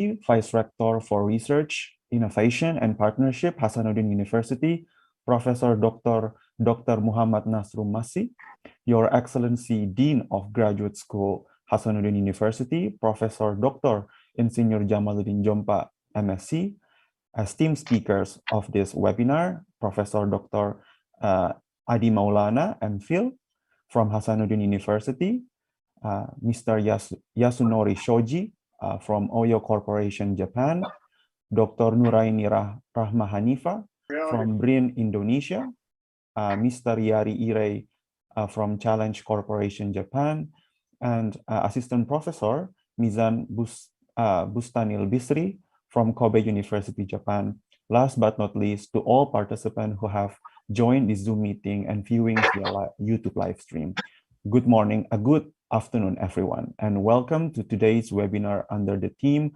Vice Rector for Research, Innovation, and Partnership, Hasanuddin University, Professor Dr. Muhammad Nasrum Masih, Your Excellency, Dean of Graduate School, Hasanuddin University, Professor Dr. Insinyur Jamaluddin Jompa, MSc, esteemed speakers of this webinar, Professor Dr. Adi Maulana, M.Phil, from Hasanuddin University, Mr. Yasunori Shoji from Oyo Corporation, Japan, Dr. Nuraini Rahma Hanifa from BRIN, Indonesia, Mr. Yari Irei from Chanllenge Corporation, Japan, and Assistant Professor Mizan Bustanil Bisri from Kobe University, Japan. Last but not least, to all participants who have joined the Zoom meeting and viewing via YouTube live stream. Good morning, good afternoon, everyone, and welcome to today's webinar under the theme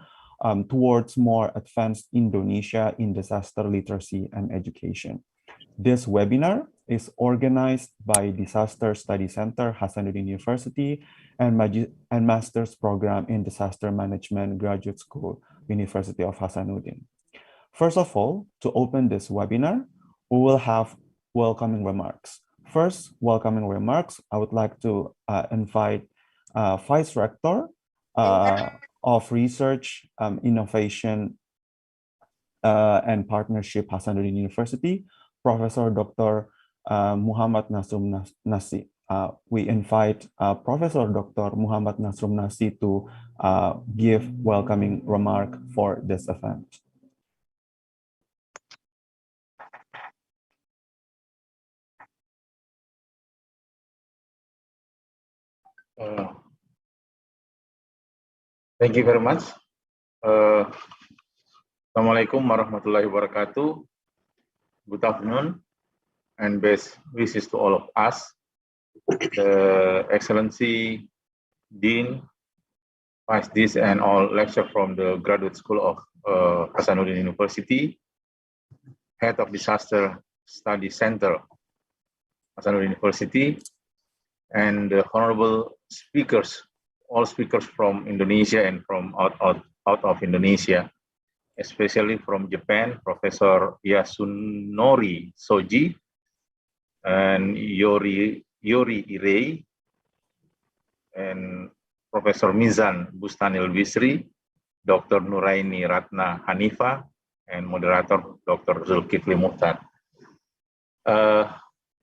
Towards More Advanced Indonesia in Disaster Literacy and Education. This webinar is organized by Disaster Study Center, Hasanuddin University, and Master's Program in Disaster Management Graduate School, University of Hasanuddin. First of all, to open this webinar, we will have welcoming remarks. First, welcoming remarks, I would like to invite Vice Rector of Research, Innovation, and Partnership, Hasanuddin University, Professor Dr. Muhammad Nasrum Masih. We invite Professor Dr. Muhammad Nasrum Masih to give welcoming remark for this event. Thank you very much. Assalamualaikum warahmatullahi wabarakatuh. Good afternoon and best wishes to all of us. The Excellency, Dean, Vice Dean, and all lecturers from the Graduate School of Hasanuddin University, Head of Disaster Study Center, Hasanuddin University, and the honorable speakers, all speakers from Indonesia and from out of Indonesia, especially from Japan, Professor Yasunori Shoji and Yari Irei, and Professor Mizan Bustanil Bisri, Dr. Nuraini Ratna Hanifa, and Moderator Dr. Zulkifli Mochtar.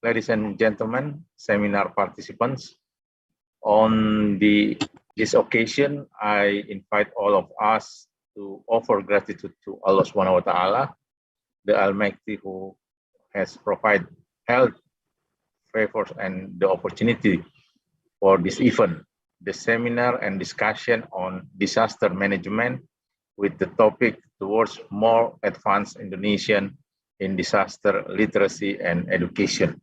Ladies and gentlemen, seminar participants, on this occasion, I invite all of us to offer gratitude to Allah Subhanahu wa Ta'ala, the Almighty, who has provided health, favors, and the opportunity for this event, the seminar and discussion on disaster management with the topic Towards More Advanced Indonesian in Disaster Literacy and Education.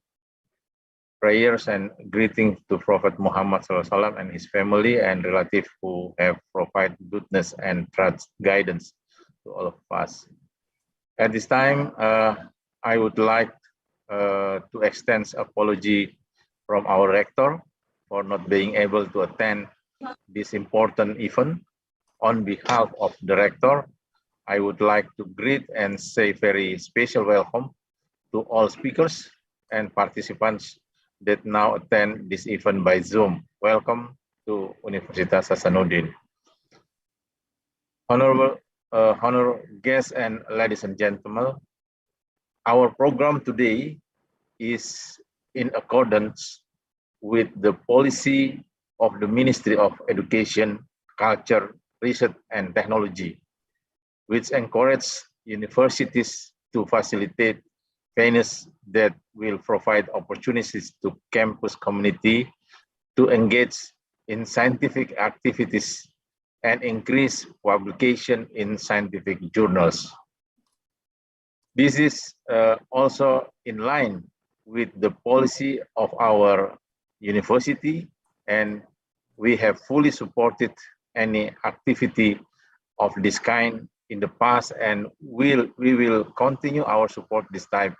Prayers and greetings to Prophet Muhammad SAW and his family and relatives who have provided goodness and trust guidance to all of us. At this time, I would like to extend apology from our rector for not being able to attend this important event. On behalf of the rector, I would like to greet and say very special welcome to all speakers and participants that now attend this event by Zoom. Welcome to Universitas Hasanuddin. Honorable guests and ladies and gentlemen, our program today is in accordance with the policy of the Ministry of Education, Culture, Research and Technology, which encourages universities to facilitate fairness that will provide opportunities to campus community to engage in scientific activities and increase publication in scientific journals. This is also in line with the policy of our university, and we have fully supported any activity of this kind in the past, and we will continue our support this type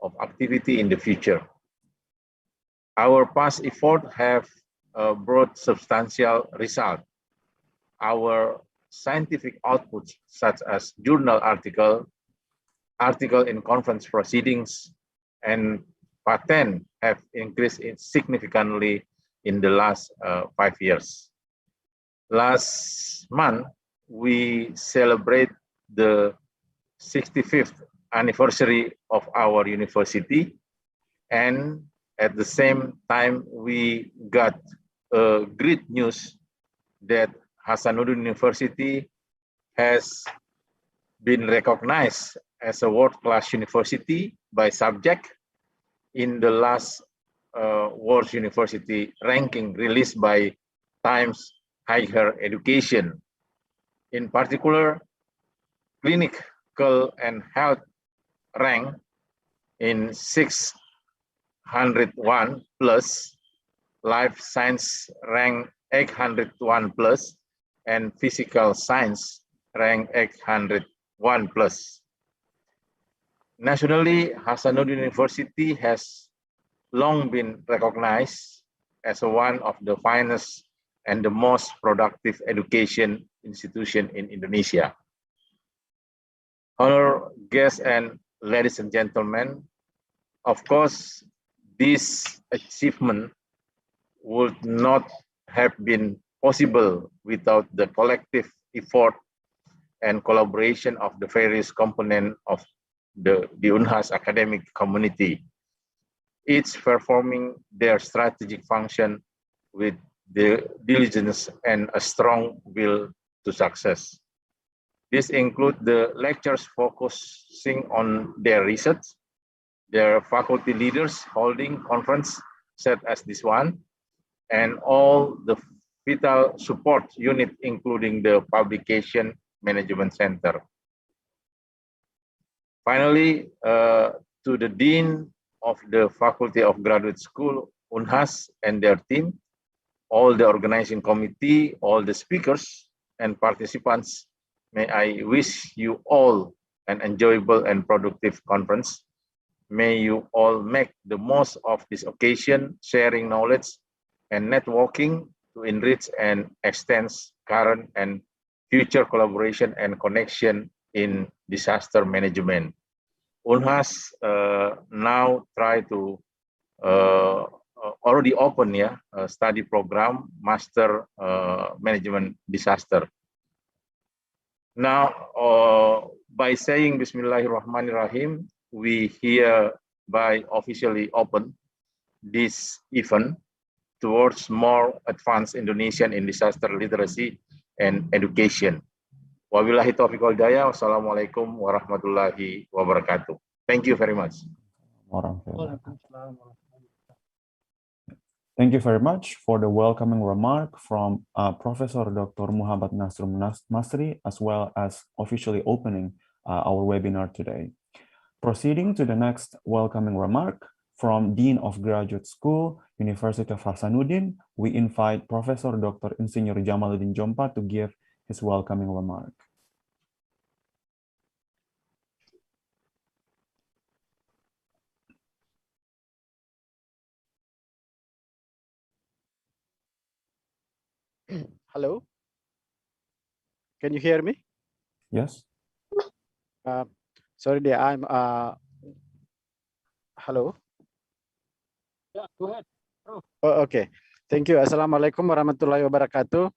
of activity in the future. Our past efforts have brought substantial results. Our scientific outputs such as journal article in conference proceedings, and patent have increased significantly in the last 5 years. Last month, we celebrate the 65th anniversary of our university, and at the same time, we got great news that Hasanuddin University has been recognized as a world-class university by subject in the last World University ranking released by Times Higher Education. In particular, clinical and health rank in 601 plus, life science rank 801 plus, and physical science rank 801 plus. Nationally, Hasanuddin University has long been recognized as one of the finest and the most productive education institution in Indonesia. Honored guests and ladies and gentlemen, of course, this achievement would not have been possible without the collective effort and collaboration of the various components of the UNHAS academic community, each performing their strategic function with the diligence and a strong will to success. This includes the lectures focusing on their research, their faculty leaders holding conference such as this one, and all the vital support unit, including the Publication Management Center. Finally, to the Dean of the Faculty of Graduate School, UNHAS, and their team, all the organizing committee, all the speakers and participants, may I wish you all an enjoyable and productive conference. May you all make the most of this occasion, sharing knowledge and networking to enrich and extend current and future collaboration and connection in disaster management. UNHAS now try to already open a study program, Master Management Disaster. Now, by saying Bismillahirrahmanirrahim, we hereby officially open this event towards more advanced Indonesian in disaster literacy and education. Wabillahi taufiq wal hidayah. Wassalamualaikum warahmatullahi wabarakatuh. Thank you very much. Thank you very much for the welcoming remark from Professor Dr. Muhammad Nasrum Masri, as well as officially opening our webinar today. Proceeding to the next welcoming remark from Dean of Graduate School, University of Hasanuddin, we invite Professor Dr. Insinyur Jamaluddin Jompa to give his welcoming remark. Hello, can you hear me? Yes. Sorry, dear, I'm hello. Yeah, go ahead. Oh, okay. Thank you. Assalamualaikum warahmatullahi wabarakatuh.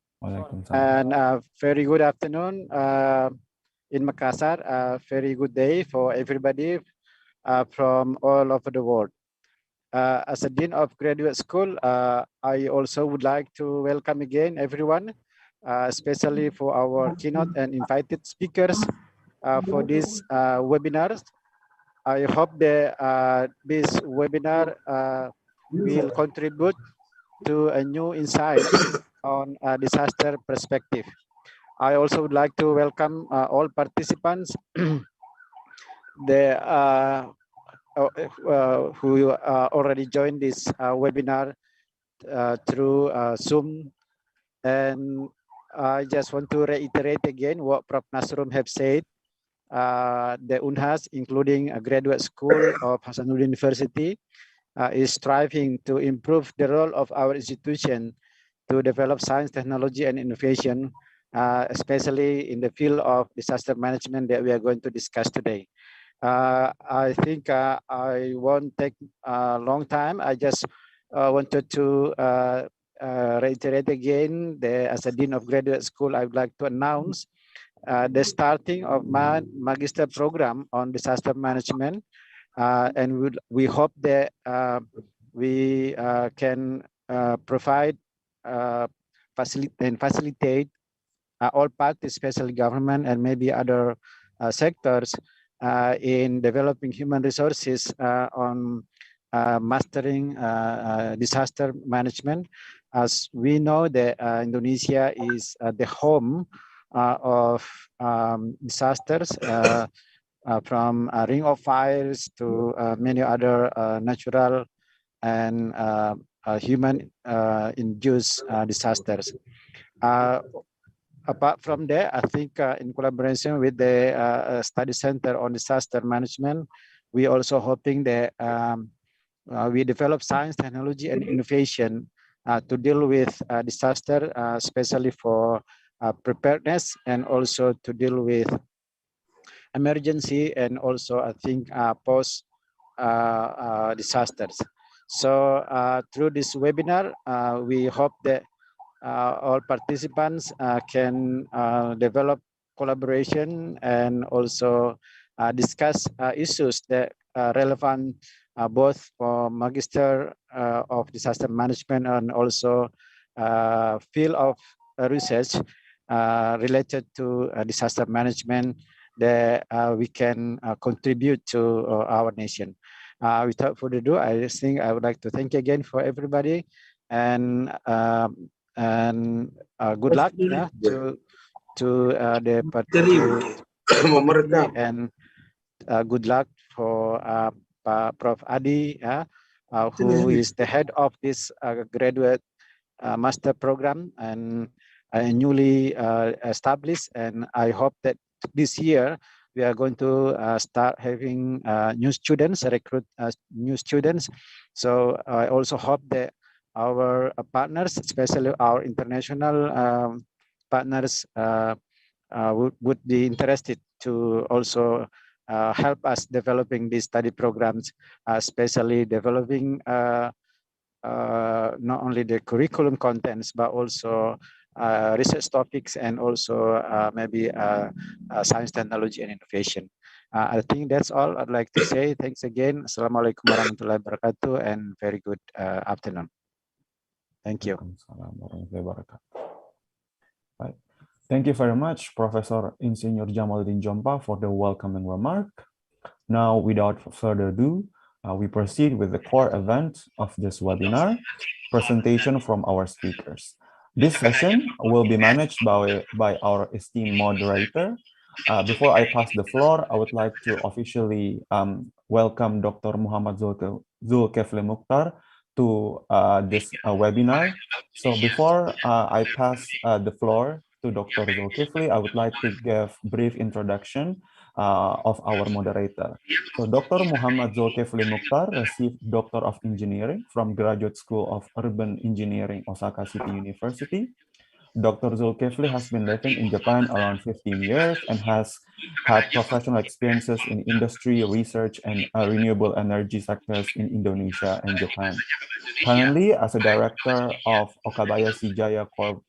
And very good afternoon in Makassar. Very good day for everybody from all over the world. As a Dean of Graduate School, I also would like to welcome again everyone, especially for our keynote and invited speakers for this webinars. I hope that this webinar will contribute to a new insight on a disaster perspective. I also would like to welcome all participants who already joined this webinar through Zoom. And I just want to reiterate again what Prof. Nasrum have said. The UNHAS, including a graduate school of Hasanuddin University, is striving to improve the role of our institution to develop science, technology, and innovation especially in the field of disaster management that we are going to discuss today. I think I won't take a long time. I just wanted to reiterate again that as a Dean of Graduate School, I would like to announce the starting of my Magister program on disaster management. And we hope that we can provide facilitate all parties, especially government and maybe other sectors in developing human resources on mastering disaster management. As we know that Indonesia is the home of disasters from Ring of Fires to many other natural and human induced disasters. Apart from that, I think in collaboration with the Study Center on Disaster Management, we also hoping that we develop science, technology, and innovation to deal with disaster, especially for preparedness, and also to deal with emergency, and also I think post disasters. So through this webinar, we hope that all participants can develop collaboration and also discuss issues that are relevant both for Magister of Disaster Management and also field of research related to disaster management that we can contribute to our nation. Without further ado, I think I would like to thank you again for everybody, and good luck to the participants, and good luck for Prof. Adi, who is the head of this graduate master program and newly established. And I hope that this year we are going to start having new students, recruit new students. So I also hope that our partners, especially our international partners, would be interested to also help us developing these study programs, especially developing not only the curriculum contents, but also research topics, and also maybe science, technology, and innovation. I think that's all I'd like to say. Thanks again. Assalamualaikum warahmatullahi wabarakatuh, and very good afternoon. Thank you. Right. Thank you very much, Professor Insinyur Jamaluddin Jompa, for the welcoming remark. Now, without further ado, we proceed with the core event of this webinar, presentation from our speakers. This session will be managed by our esteemed moderator. Before I pass the floor, I would like to officially welcome Dr. Muhammad Zulkifli Mochtar to this webinar. So before I pass the floor to Dr. Zulkifli, I would like to give brief introduction of our moderator. So Dr. Muhammad Zulkifli Mochtar received Doctor of Engineering from Graduate School of Urban Engineering, Osaka City University. Dr. Zulkifli has been living in Japan around 15 years and has had professional experiences in industry, research, and renewable energy sectors in Indonesia and Japan. Currently, as a director of Okabayashi Jaya Corp.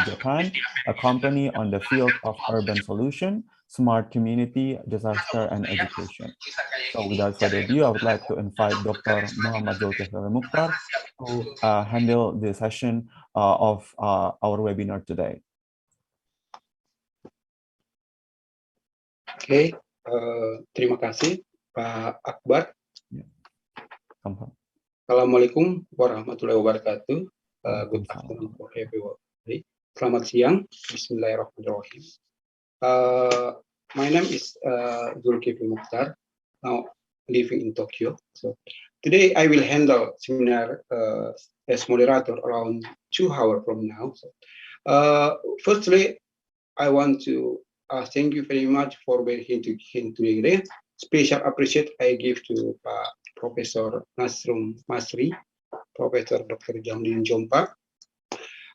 Japan, a company on the field of urban solution, smart community, disaster, and education. So without further ado, I would like to invite Dr. Muhammad Zulkifli Mochtar to handle the session of our webinar today. Oke, terima kasih Pak Akbar. Assalamualaikum warahmatullahi wabarakatuh. Good afternoon for everyone. Selamat siang. Bismillahirrahmanirrahim. My name is Zulkifli Mochtar. Now living in Tokyo. So today I will handle seminar as moderator around 2 hours from now. So, firstly, I want to thank you very much for being here today. Special appreciate I give to Professor Nasrum Masri, Professor Dr. Jamaluddin Jompa,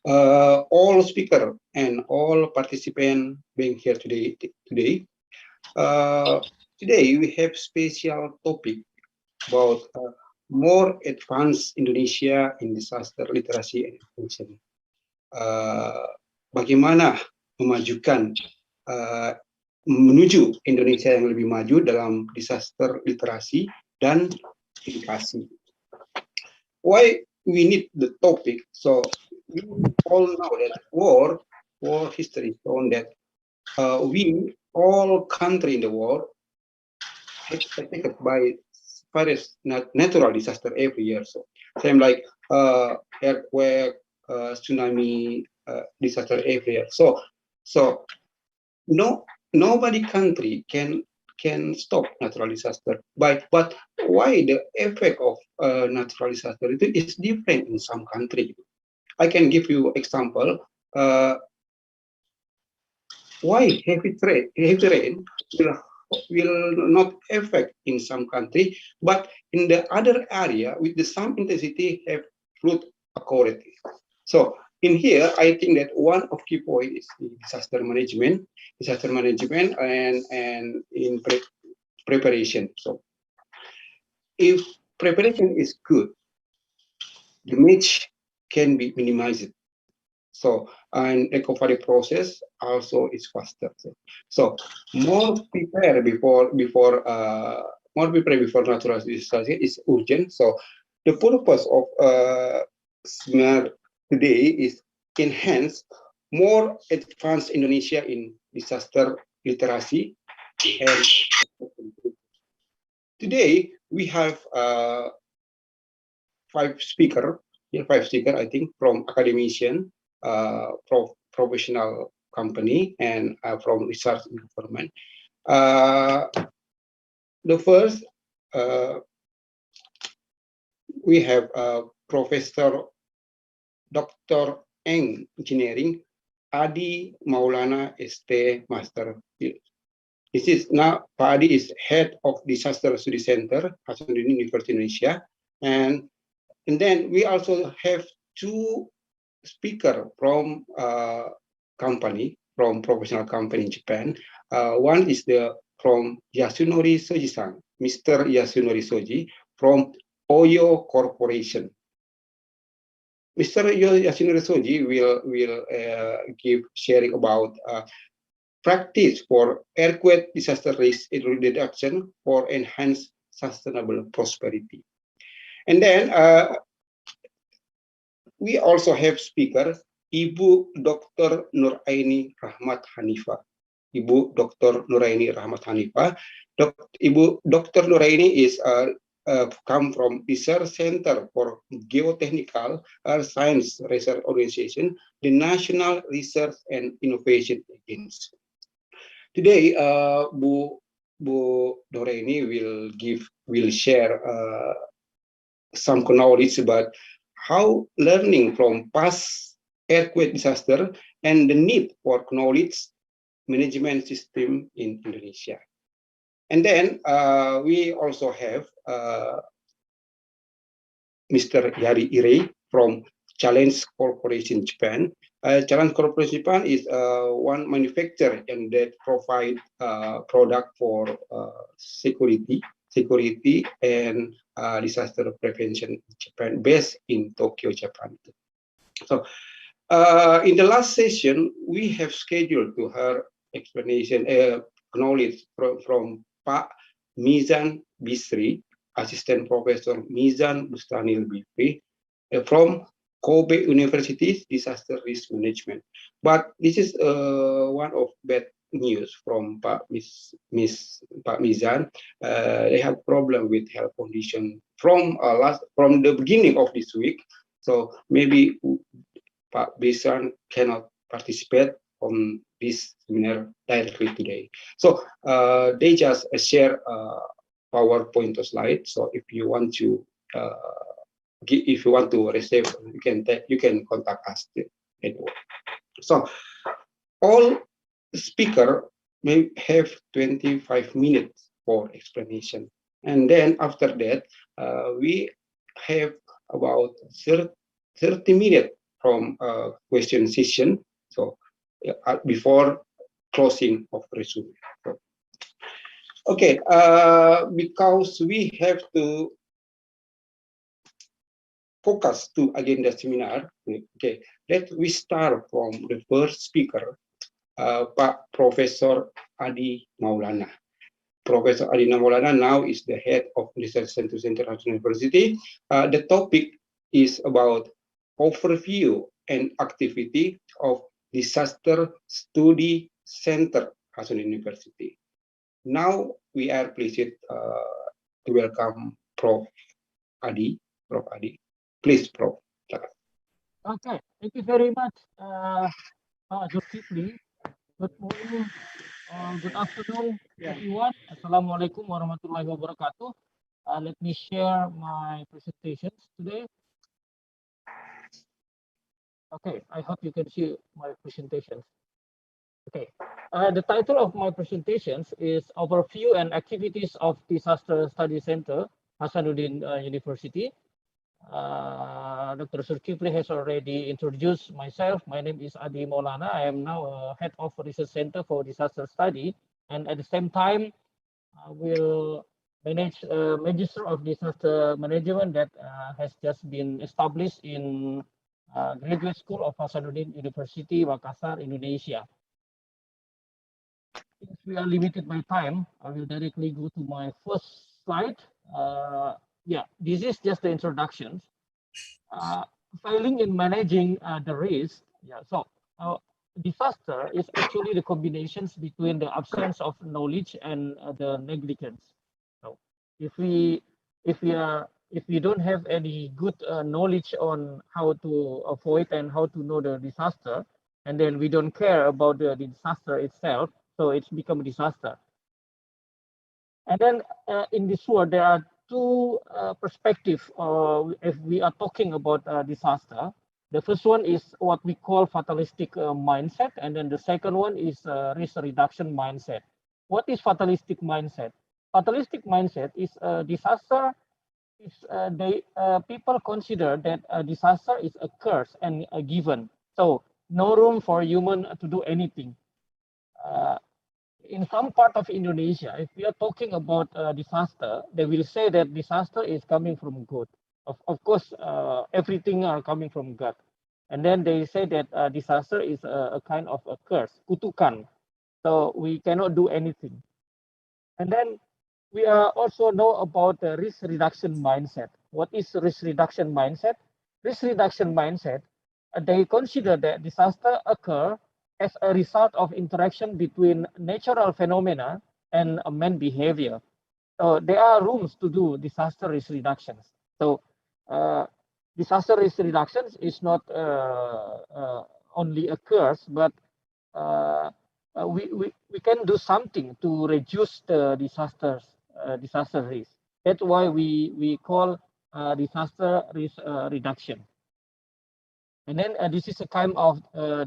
all speaker and all participants being here today. Today we have special topic about more advanced Indonesia in disaster literacy and information. Bagaimana memajukan menuju Indonesia yang lebih maju dalam disaster literasi dan edukasi. Why we need the topic? So we all know that war history shown that we all country in the world affected by various natural disaster every year. So same like earthquake, tsunami, disaster every year. So nobody country can stop natural disaster. But why the effect of natural disaster is different in some country? I can give you example. Why heavy rain will not affect in some country, but in the other area with the some intensity have flood occurred. So in here, I think that one of key point is disaster management, and in preparation. So if preparation is good, damage can be minimized. So and recovery process also is faster. So more prepare before natural disaster is urgent. So the purpose of seminar today is enhance more advanced Indonesia in disaster literacy. And today we have five speaker I think, from academician, professional company, and from research and government. The first, we have Professor Dr. Eng Engineering, Adi Maulana ST Master. This is now, Pak Adi is head of Disaster Study Center, Hasanuddin University Indonesia. And then we also have two speaker from professional company in Japan. One is from Yasunori Shoji-san, Mr. Yasunori Shoji from Oyo Corporation. Mr. Yasunori Shoji will give sharing about practice for earthquake disaster risk reduction for enhanced sustainable prosperity. And then we also have speaker, Ibu Dr. Nuraini Rahmat Hanifa. Ibu Dr. Nuraini Rahmat Hanifa. Ibu Dr. Nuraini is come from Research Center for Geotechnical Science Research Organization, the National Research and Innovation Agency. Today, Bu Nuraini will share some knowledge about how learning from past earthquake disaster and the need for knowledge management system in Indonesia. And then we also have Mr. Yari Irei from Chanllenge Corporation Japan. Chanllenge Corporation Japan is one manufacturer and that provide product for security and disaster prevention in Japan, based in Tokyo, Japan. So in the last session, we have scheduled to her explanation, knowledge from Pak Mizan Bisri, Assistant Professor Mizan Bustanil Bisri, from Kobe University's Disaster Risk Management. But this is one of bad news from Pak Mizan. They have problem with health condition from the beginning of this week. So maybe Pak Mizan cannot participate on this seminar directly today. So they just share PowerPoint slide. So if you want to receive, you can contact us anyway. So all speaker may have 25 minutes for explanation, and then after that we have about 30 minutes from question session. So before closing of resume. So, okay, because we have to focus to agenda seminar. Okay, we start from the first speaker, Pak Professor Adi Maulana. Professor Adi Maulana now is the head of Research Center International University. The topic is about overview and activity of Disaster Study Center Hasanuddin University. Now we are pleased to welcome Prof. Adi. Prof. Adi. Please, Prof. Okay, thank you very much, Zulkifli. Good morning, good afternoon, everyone. Assalamualaikum warahmatullahi wabarakatuh. Let me share my presentations today. Okay, I hope you can see my presentations. Okay, the title of my presentations is Overview and Activities of Disaster Study Center, Hasanuddin University. Dr. Zulkifli has already introduced myself. My name is Adi Maulana. I am now head of Research Center for Disaster Study, and at the same time, I will manage Magister of Disaster Management that has just been established in Graduate School of Hasanuddin University, Makassar, Indonesia. Since we are limited by time, I will directly go to my first slide. Yeah, this is just the introductions. Failing in managing the risk. Yeah, so disaster is actually the combinations between the absence of knowledge and the negligence. So if we don't have any good knowledge on how to avoid and how to know the disaster, and then we don't care about the disaster itself, so it's become a disaster. And then in this world, there are two perspectives if we are talking about disaster. The first one is what we call fatalistic mindset, and then the second one is risk reduction mindset. What is fatalistic mindset? Fatalistic mindset is disaster. People consider that a disaster is a curse and a given, so no room for human to do anything. In some part of Indonesia, if we are talking about disaster, they will say that disaster is coming from God. Of course, everything are coming from God. And then they say that disaster is a kind of a curse, kutukan. So we cannot do anything. And then we also know about the risk reduction mindset. What is risk reduction mindset? Risk reduction mindset, they consider that disaster occur as a result of interaction between natural phenomena and man behavior. So there are rooms to do disaster risk reductions. So disaster risk reductions is not only a curse, but we can do something to reduce the disaster risk. That's why we call disaster risk reduction. And then this is a kind of a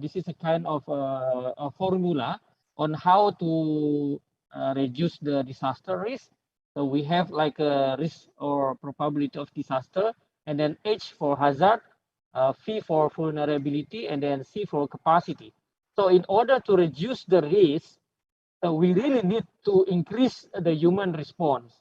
formula on how to reduce the disaster risk. So we have like a risk or probability of disaster, and then H for hazard, V for vulnerability, and then C for capacity. So in order to reduce the risk, we really need to increase the human response.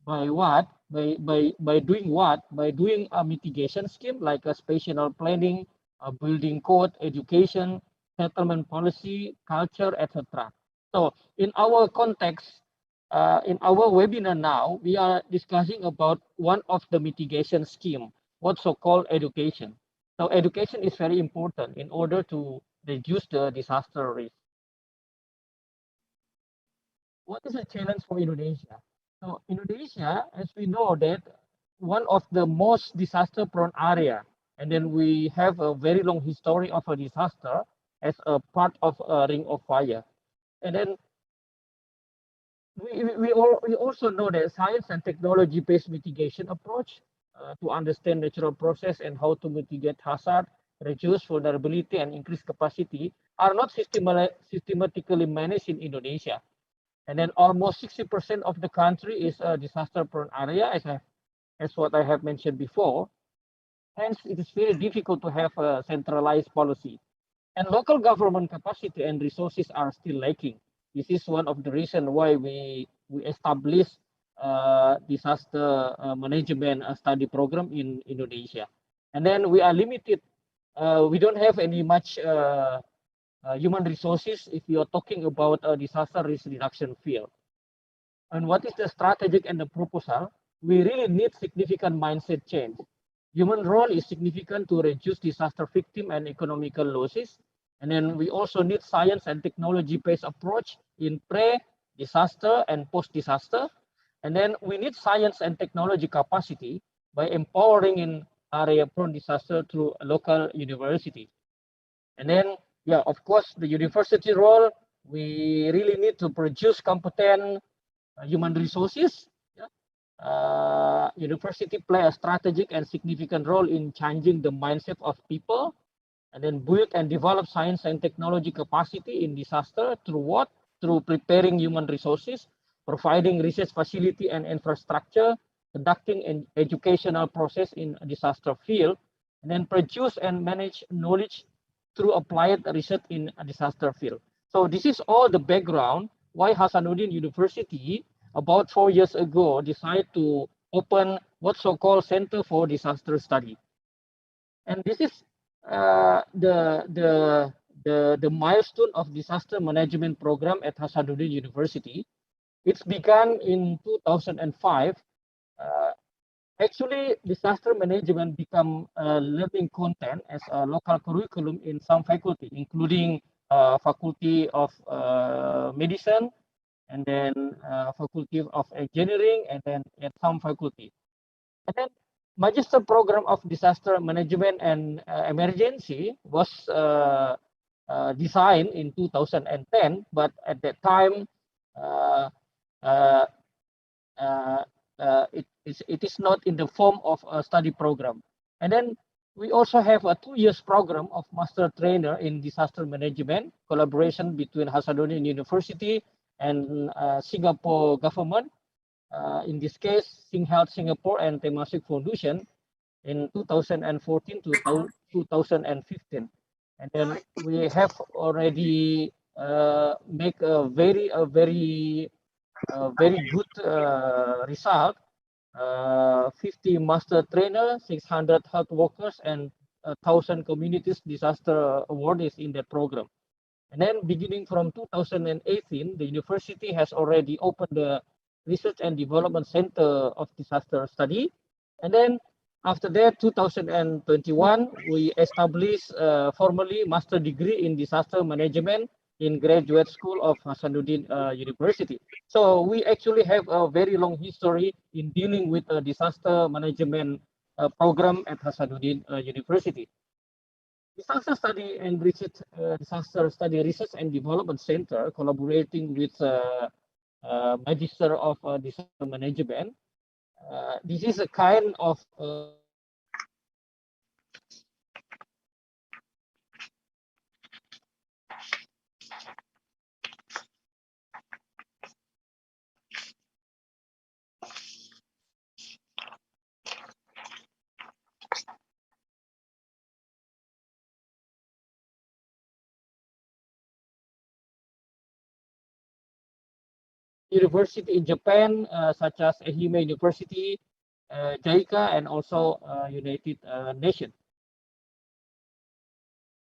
By what? By doing what? By doing a mitigation scheme like a spatial planning, a building code, education, settlement policy, culture, etc. So in our context, in our webinar now, we are discussing about one of the mitigation scheme, what's so-called education. So education is very important in order to reduce the disaster risk. What is the challenge for Indonesia? So Indonesia, as we know, that one of the most disaster-prone area, and then we have a very long history of a disaster as a part of a ring of fire. And then we also know that science and technology-based mitigation approach to understand natural process and how to mitigate hazard, reduce vulnerability, and increase capacity are not systematically managed in Indonesia. And then almost 60% of the country is a disaster-prone area, as what I have mentioned before. Hence, it is very difficult to have a centralized policy. And local government capacity and resources are still lacking. This is one of the reasons why we established disaster management study program in Indonesia. And then we are limited. We don't have any much human resources if you are talking about a disaster risk reduction field. And what is the strategic and the proposal? We really need significant mindset change. Human role is significant to reduce disaster victim and economical losses. And then we also need science and technology-based approach in pre-disaster and post-disaster. And then we need science and technology capacity by empowering in area-prone disaster through a local university. And then, yeah, of course, the university role, we really need to produce competent human resources. University play a strategic and significant role in changing the mindset of people, and then build and develop science and technology capacity in disaster through what? Through preparing human resources, providing research facility and infrastructure, conducting an educational process in a disaster field, and then produce and manage knowledge through applied research in a disaster field. So this is all the background why Hasanuddin University about 4 years ago decided to open what's so-called Center for Disaster Study. And this is the milestone of disaster management program at Hasanuddin University. It's began in 2005. Actually, disaster management become a learning content as a local curriculum in some faculty, including Faculty of Medicine, and then Faculty of Engineering, and then at some faculty. And then Magister Program of Disaster Management and Emergency was designed in 2010, but at that time, it is not in the form of a study program. And then we also have a 2 years program of master trainer in disaster management, collaboration between Hasanuddin University and Singapore government. In this case, SingHealth Singapore and Temasek Foundation in 2014 to 2015. And then we have already make a very good result. 50 master trainer, 600 health workers, and 1,000 communities disaster awardees in that program. And then beginning from 2018, the university has already opened the Research and Development Center of Disaster Study. And then after that, 2021, we established formally master degree in disaster management in Graduate School of Hasanuddin University. So we actually have a very long history in dealing with a disaster management program at Hasanuddin University. Disaster Study and Research, Disaster Study Research and Development Center, collaborating with Magister of Disaster Management. This is a kind of university in Japan, such as Ehime University, JICA, and also United Nations.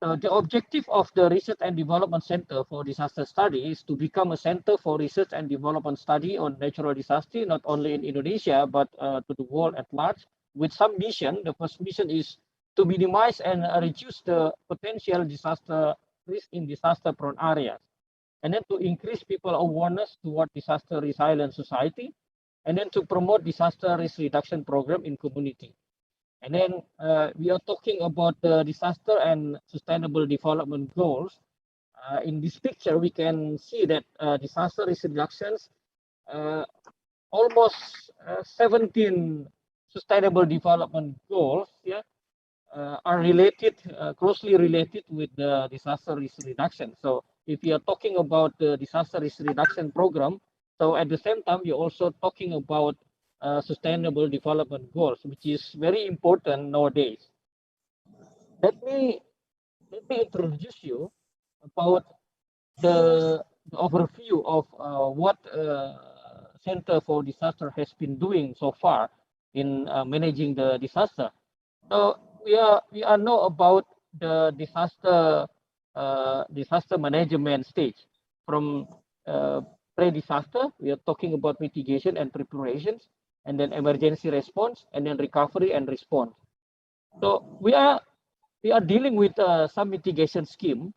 The objective of the Research and Development Center for Disaster Study is to become a center for research and development study on natural disaster, not only in Indonesia, but to the world at large, with some mission. The first mission is to minimize and reduce the potential disaster risk in disaster-prone areas, and then to increase people awareness toward disaster resilient society, and then to promote disaster risk reduction program in community. And then we are talking about the disaster and sustainable development goals. In this picture, we can see that disaster risk reductions, almost 17 sustainable development goals, are related, closely related with the disaster risk reduction. So if you are talking about the disaster risk reduction program, so at the same time, you're also talking about sustainable development goals, which is very important nowadays. let me introduce you about the overview of what Center for Disaster has been doing so far in managing the disaster. So we are know about the disaster management stage. From pre-disaster, we are talking about mitigation and preparations, and then emergency response, and then recovery and response. So we are dealing with some mitigation scheme,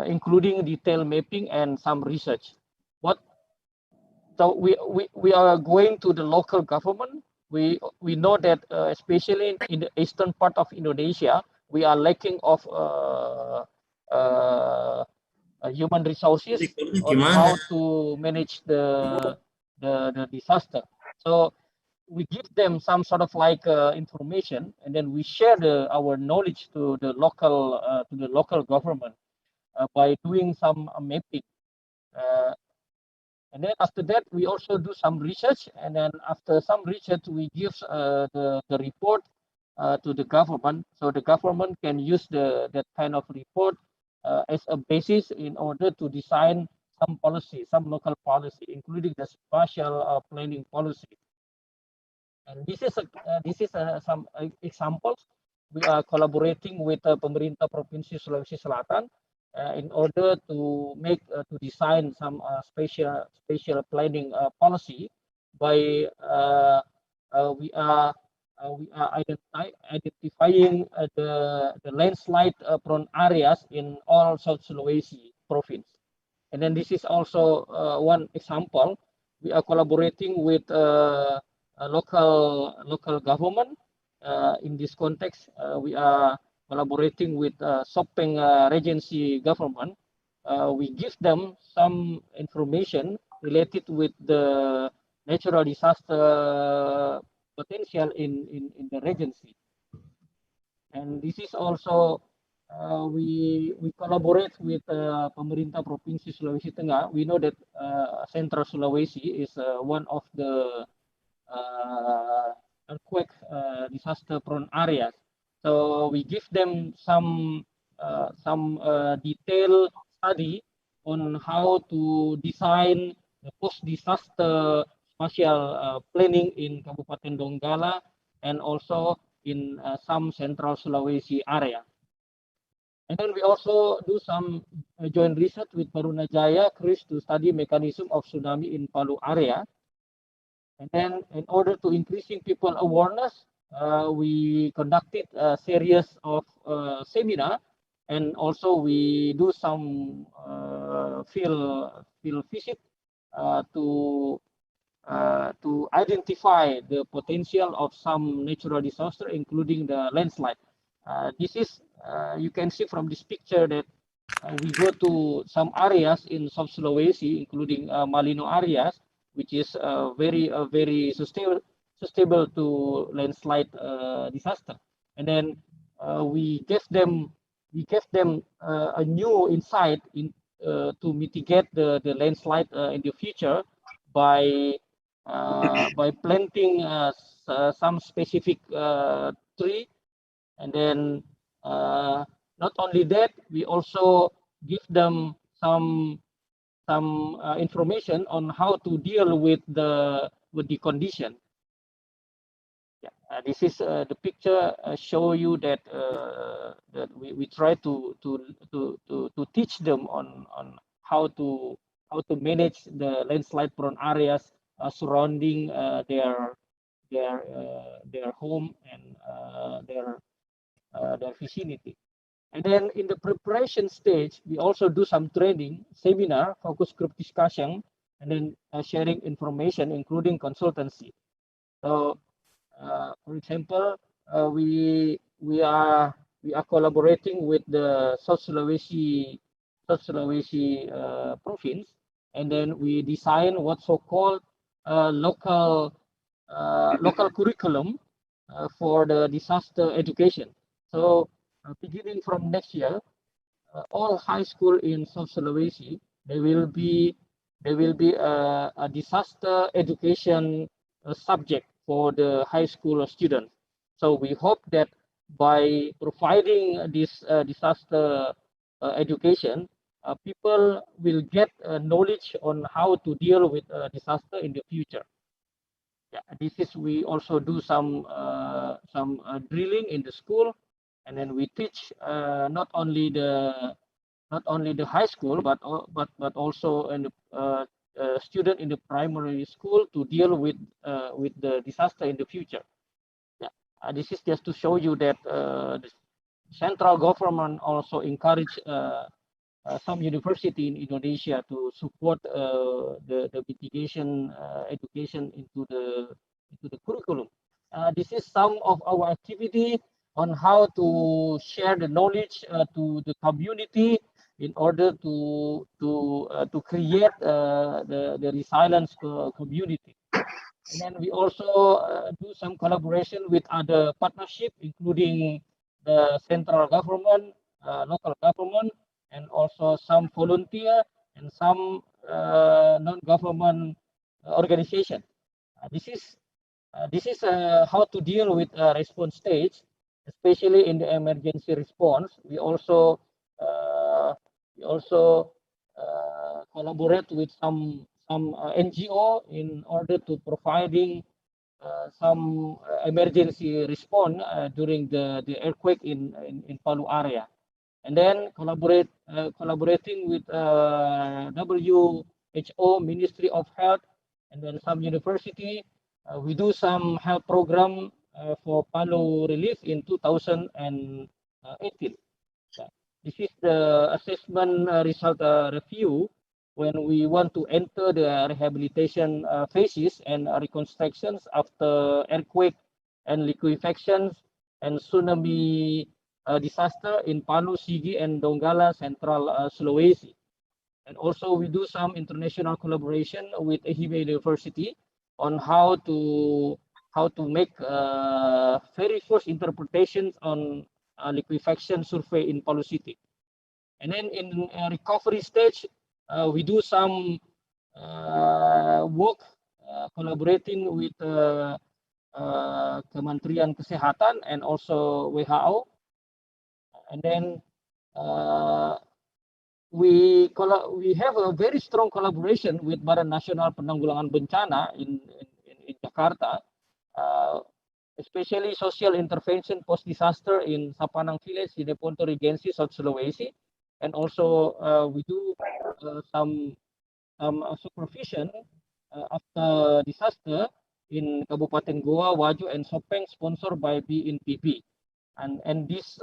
including detailed mapping and some research. So we are going to the local government. We know that especially in the eastern part of Indonesia, we are lacking of human resources on how to manage the disaster. So we give them some sort of like information, and then we share our knowledge to the local government by doing some mapping. And then after that, we also do some research, and then after some research, we give the report to the government, so the government can use that kind of report as a basis in order to design some policy, some local policy, including the spatial planning policy. And this is some examples. We are collaborating with pemerintah Provinsi Sulawesi Selatan in order to make to design some spatial planning policy. By we are identifying the landslide prone areas in all South Sulawesi province. And then this is also one example. We are collaborating with local government. In this context, we are collaborating with Sopeng Regency government. We give them some information related with the natural disaster potential in the Regency. And this is also we collaborate with pemerintah Provinsi Sulawesi Tengah. We know that Central Sulawesi is one of the earthquake disaster prone areas. So we give them some detailed study on how to design the post-disaster spatial planning in Kabupaten Donggala and also in some Central Sulawesi area. And then we also do some joint research with Barunajaya CRIS to study mechanism of tsunami in Palu area. And then in order to increasing people awareness, we conducted a series of seminar, and also we do some field visit to identify the potential of some natural disaster, including the landslide. This is you can see from this picture that we go to some areas in South Sulawesi, including Malino areas, which is very susceptible to landslide disaster. And then we gave them a new insight in to mitigate the landslide in the future by planting some specific tree. And then not only that, we also give them some information on how to deal with the condition. Yeah, this is the picture show you that that we try to teach them on how to manage the landslide prone areas surrounding their home and their vicinity. And then in the preparation stage, we also do some training, seminar, focus group discussion, and then sharing information, including consultancy. So, for example, we are collaborating with the South Sulawesi province, and then we design what's so-called local curriculum for the disaster education. So beginning from next year, all high school in South Sulawesi, there will be a disaster education subject for the high school students. So we hope that by providing this disaster education, people will get knowledge on how to deal with disaster in the future. Yeah, this is we also do some drilling in the school, and then we teach not only the high school but also in the student in the primary school to deal with the disaster in the future. Yeah, this is just to show you that the central government also encourage some university in Indonesia to support the mitigation education into the curriculum. This is some of our activity on how to share the knowledge to the community in order to create the resilience community. And then we also do some collaboration with other partnership, including the central government, local government, and also some volunteer and some non-government organization. This is how to deal with response stage, especially in the emergency response. We also collaborate with some NGO in order to providing some emergency response during the earthquake in Palu area. And then collaborating with WHO, Ministry of Health, and then some university. We do some health program for Palu relief in 2018. This is the assessment result review when we want to enter the rehabilitation phases and reconstructions after earthquake and liquefactions and tsunami disaster in Palu, Sigi, and Donggala, Central Sulawesi. And also we do some international collaboration with Ehime University on how to make very first interpretations on liquefaction survey in Palu City. And then in recovery stage, we do some work collaborating with Kementerian Kesehatan and also WHO. And then we have a very strong collaboration with Badan Nasional Penanggulangan Bencana in Jakarta, especially social intervention post disaster in Sapanang Village, in Ponto Regency, South Sulawesi, and also we do some supervision after disaster in Kabupaten Goa, Waju, and Sopeng, sponsored by BNPB. And this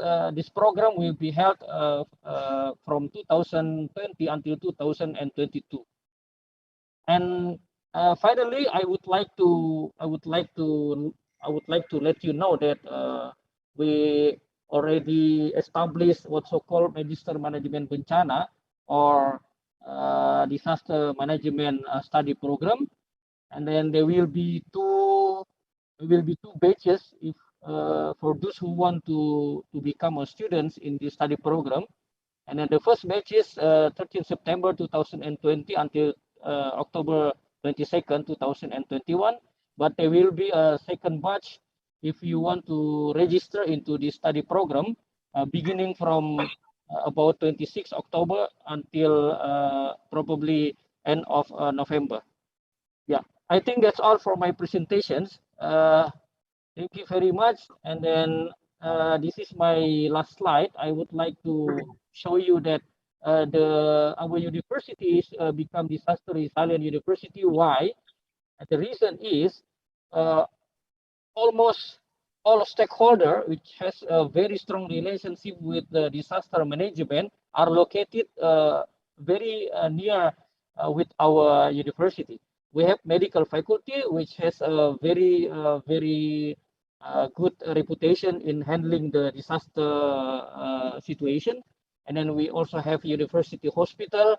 program will be held from 2020 until 2022. And finally, I would like to let you know that we already established what's so-called Magister Management Bencana or disaster management study program, and then there will be two batches if for those who want to become a students in this study program. And then the first batch is 13 September 2020 until October 22nd, 2021. But there will be a second batch if you want to register into this study program, beginning from about 26 October until probably end of November. Yeah, I think that's all for my presentations. Thank you very much. And then this is my last slide. I would like to show you that our university is become disaster resilient university. Why? The reason is almost all stakeholders, which has a very strong relationship with the disaster management, are located very near with our university. We have medical faculty, which has a very good reputation in handling the disaster situation. And then we also have university hospital,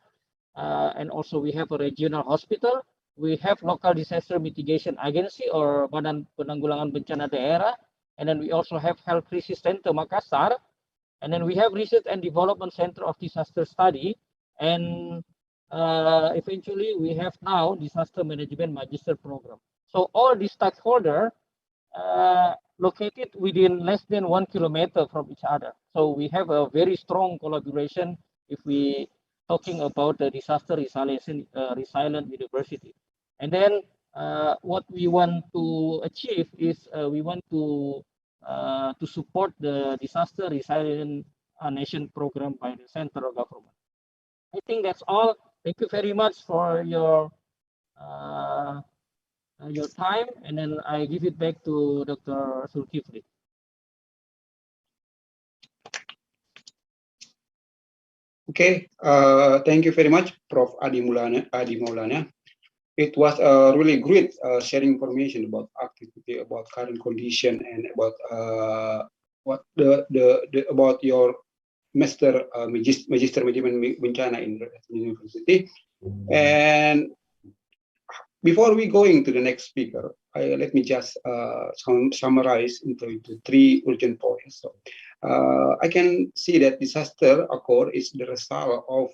and also we have a regional hospital. We have local disaster mitigation agency or Badan Penanggulangan Bencana Daerah. And then we also have Health Crisis Center Makassar. And then we have Research and Development Center of Disaster Study. And eventually we have now Disaster Management Magister Program. So all these stakeholders located within less than 1 kilometer from each other. So we have a very strong collaboration if we talking about the disaster resilient university. And then what we want to achieve is we want to support the disaster resilient nation program by the central government. I think that's all. Thank you very much for your time, and then I give it back to Dr. Zulkifli. Okay, thank you very much, Prof. Adi Maulana. It was really great sharing information about activity, about current condition, and about what about your Magister Management Bencana in University. And before we going to the next speaker, let me just summarize into 3 urgent points. So, I can see that disaster occur is the result of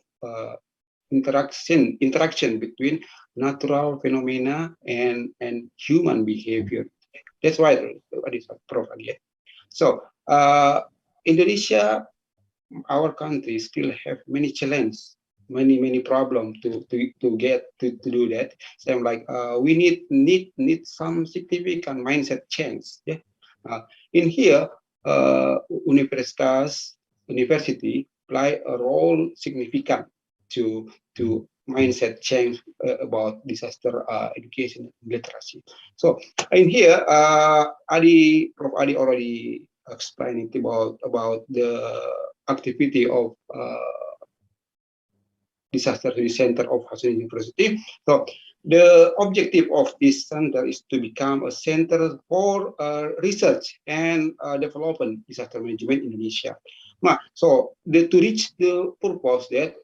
interaction between natural phenomena and human behavior. That's why Prof. So Indonesia, our country, still have many challenges, many problems to do that. So like we need some significant mindset change. Yeah. In here, university play a role significant to mindset change about disaster education and literacy. So in here, Prof. Adi already explained about the activity of disaster center of Hasanuddin University. So the objective of this center is to become a center for research and development disaster management in Indonesia. So to reach the purpose that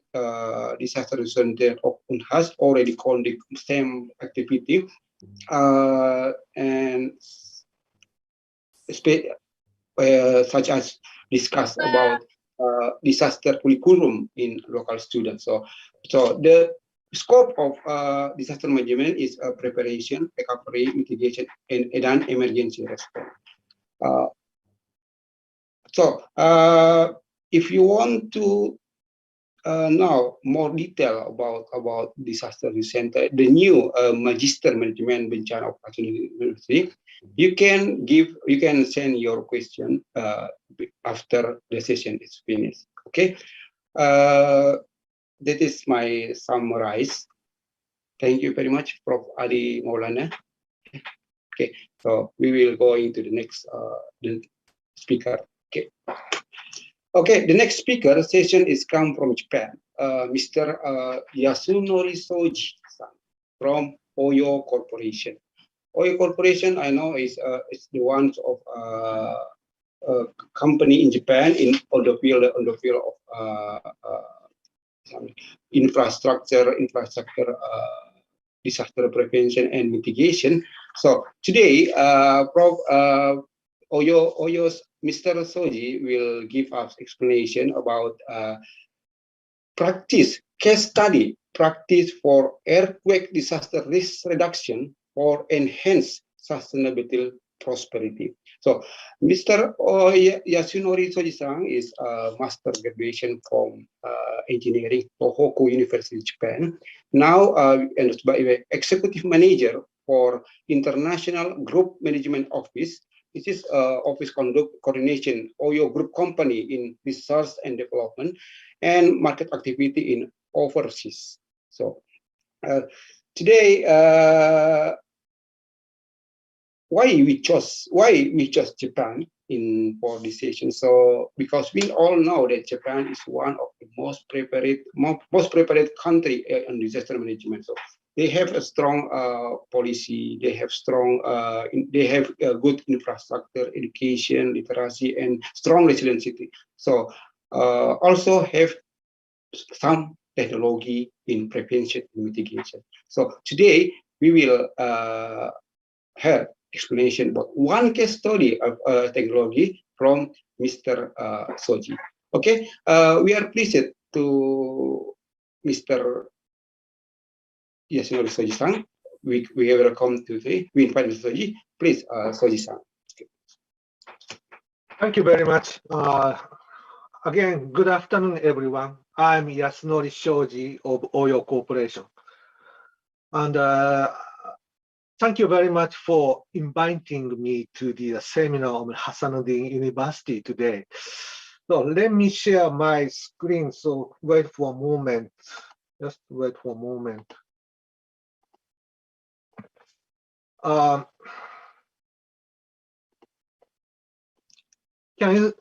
disaster center of Unhas already conduct same activity and such as discuss about disaster curriculum in local students. So the scope of disaster management is preparation, recovery, mitigation, and emergency response. If you want to know more detail about disaster center, the new Magister Management Bencana of Hasanuddin University, you can send your question after the session is finished. Okay, that is my summarize. Thank you very much, Prof. Adi Maulana. Okay, so we will go into the next speaker. Okay. Okay, the next speaker session is come from Japan, Mr. Yasunori Shoji from Oyo Corporation. Oyo Corporation, I know, is the one of company in Japan on the field of infrastructure, disaster prevention and mitigation. So today, Prof. Oyo's Mr. Shoji will give us explanation about case study practice for earthquake disaster risk reduction for enhanced sustainable prosperity. So Mr. Yasunori Shoji-san is a master graduation from engineering Tohoku University, Japan. Now and by executive manager for International Group Management Office. This is office coordination Oyo Group company in research and development and market activity in overseas. So today, why we chose Japan for this session? So because we all know that Japan is one of the most prepared country on disaster management. So they have a strong policy. They have good infrastructure, education, literacy, and strong resiliency. So also have some technology in prevention and mitigation. So today we will have explanation about one case study of technology from Mr. Shoji. Okay, we are pleased to Mr. Yasunori Shoji-san. we welcome today. We invite Mr. Shoji. Please, Shoji-san. Thank you very much. Again, good afternoon, everyone. I'm Yasunori Shoji of Oyo Corporation. And thank you very much for inviting me to the seminar of Hasanuddin University today. So let me share my screen. So wait for a moment. Just wait for a moment.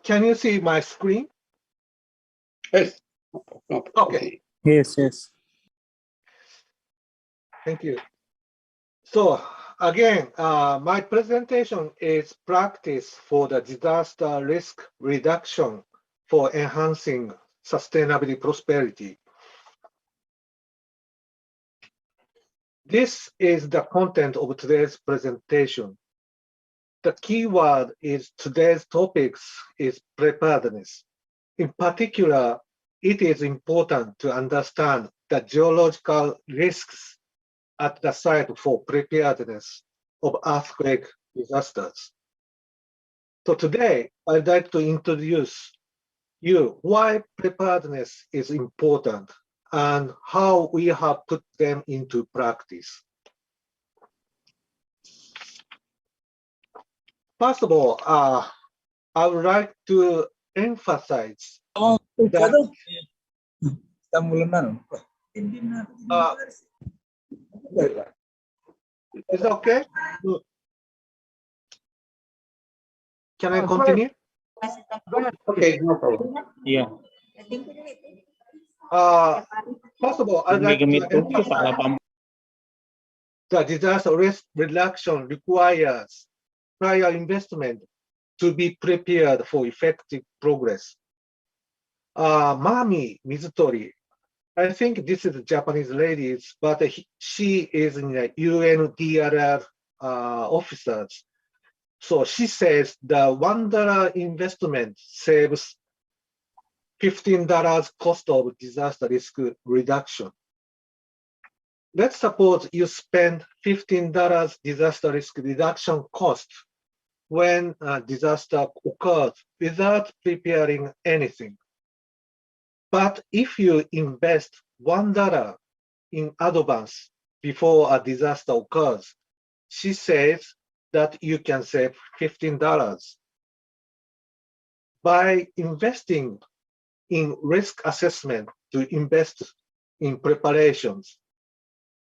Can you see my screen? Yes. No. Okay. Yes, yes. Thank you. So again, my presentation is practice for the disaster risk reduction for enhancing sustainability prosperity. This is the content of today's presentation. The keyword is today's topics is preparedness. In particular, it is important to understand the geological risks at the site for preparedness of earthquake disasters. So today, I'd like to introduce you why preparedness is important and how we have put them into practice. First of all, I would like to emphasize that is it okay? Can I continue? Okay, no problem. Yeah. First of all, I'd like to emphasize the disaster risk reduction requires prior investment to be prepared for effective progress. Mami Mizutori, I think this is a Japanese lady, but she is in the UNDRR officers. So she says the $1 investment saves $15 cost of disaster risk reduction. Let's suppose you spend $15 disaster risk reduction cost when a disaster occurs without preparing anything. But if you invest $1 in advance before a disaster occurs, she says that you can save $15. By investing in risk assessment to invest in preparations,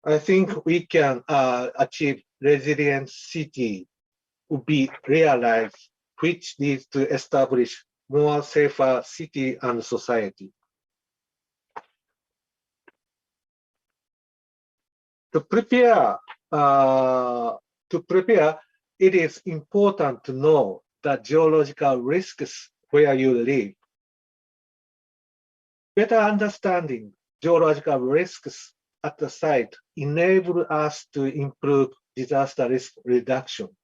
I think we can achieve resilient city would be realized, which needs to establish more safer city and society. To prepare, it is important to know the geological risks where you live. Better understanding geological risks at the site enable us to improve disaster risk reduction.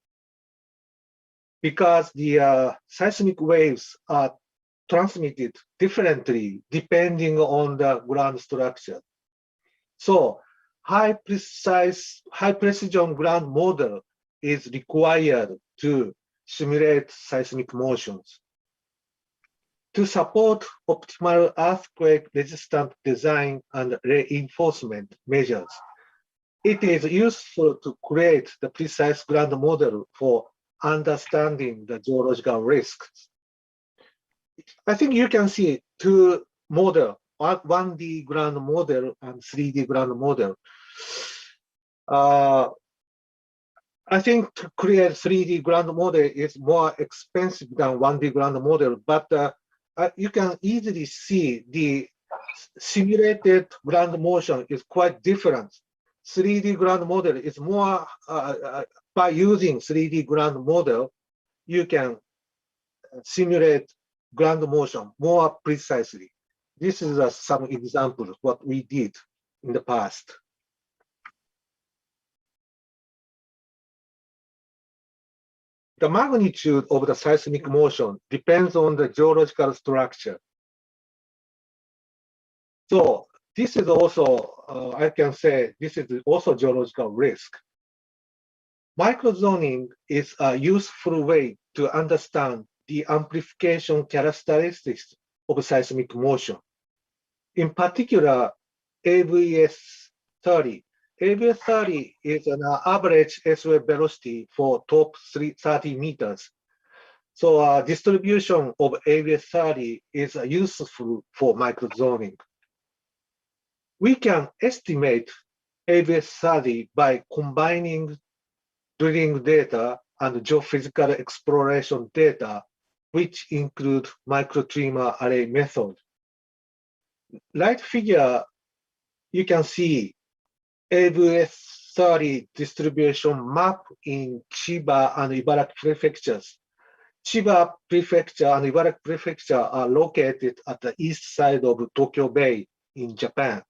Because the seismic waves are transmitted differently depending on the ground structure. So high precision ground model is required to simulate seismic motions. To support optimal earthquake resistant design and reinforcement measures, it is useful to create the precise ground model for understanding the geological risks. I think you can see two models, 1D ground model and 3D ground model. I think to create 3D ground model is more expensive than 1D ground model, but you can easily see the simulated ground motion is quite different. 3D ground model is more, by using 3D ground model, you can simulate ground motion more precisely. This is some examples of what we did in the past. The magnitude of the seismic motion depends on the geological structure. So this is also, I can say, this is also geological risk. Microzoning is a useful way to understand the amplification characteristics of seismic motion. In particular, AVS30. AVS30 is an average S-wave velocity for top 30 meters. So distribution of AVS30 is useful for microzoning. We can estimate AVS30 by combining drilling data and geophysical exploration data, which include microtremor array method. Right figure, you can see AVS30 distribution map in Chiba and Ibaraki prefectures. Chiba Prefecture and Ibaraki Prefecture are located at the east side of Tokyo Bay in Japan.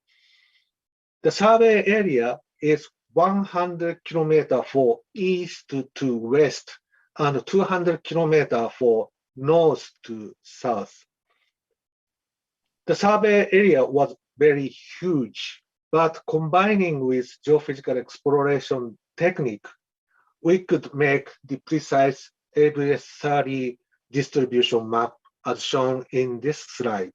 The survey area is 100 kilometers for east to west and 200 kilometers for north to south. The survey area was very huge, but combining with geophysical exploration technique, we could make the precise AVS30 distribution map as shown in this slide.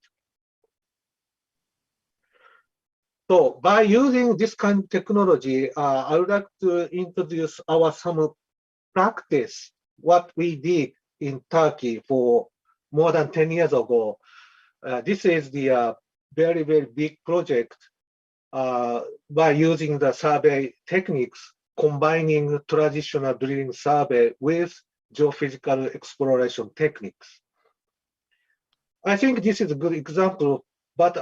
So by using this kind of technology, I would like to introduce some practice, what we did in Turkey for more than 10 years ago. This is the very, very big project by using the survey techniques, combining traditional drilling survey with geophysical exploration techniques. I think this is a good example, but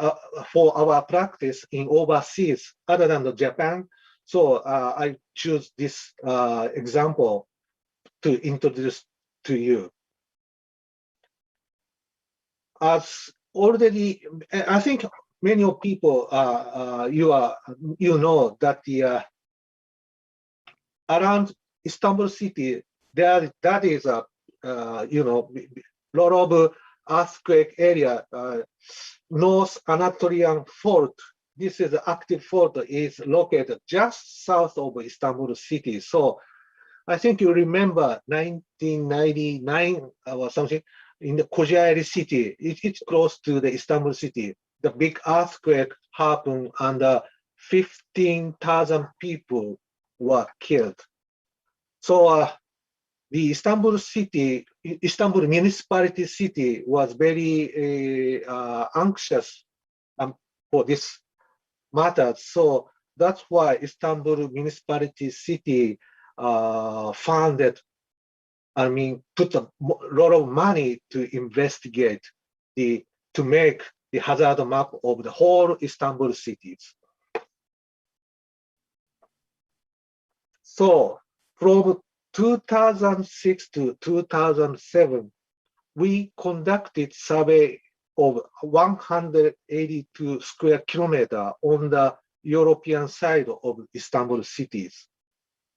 for our practice in overseas, other than Japan, so I choose this example to introduce to you. As already, I think many of people you know that the around Istanbul city that is a lot of earthquake area. North Anatolian fault. This is the active fault is located just south of Istanbul city. So I think you remember 1999 or something in the Kocaeli city. It's close to the Istanbul city. The big earthquake happened and 15,000 people were killed. So the Istanbul city, Istanbul municipality city was very anxious for this matter. So that's why Istanbul municipality city funded, put a lot of money to investigate to make the hazard map of the whole Istanbul cities. So from 2006 to 2007, we conducted survey of 182 square kilometers on the European side of Istanbul cities.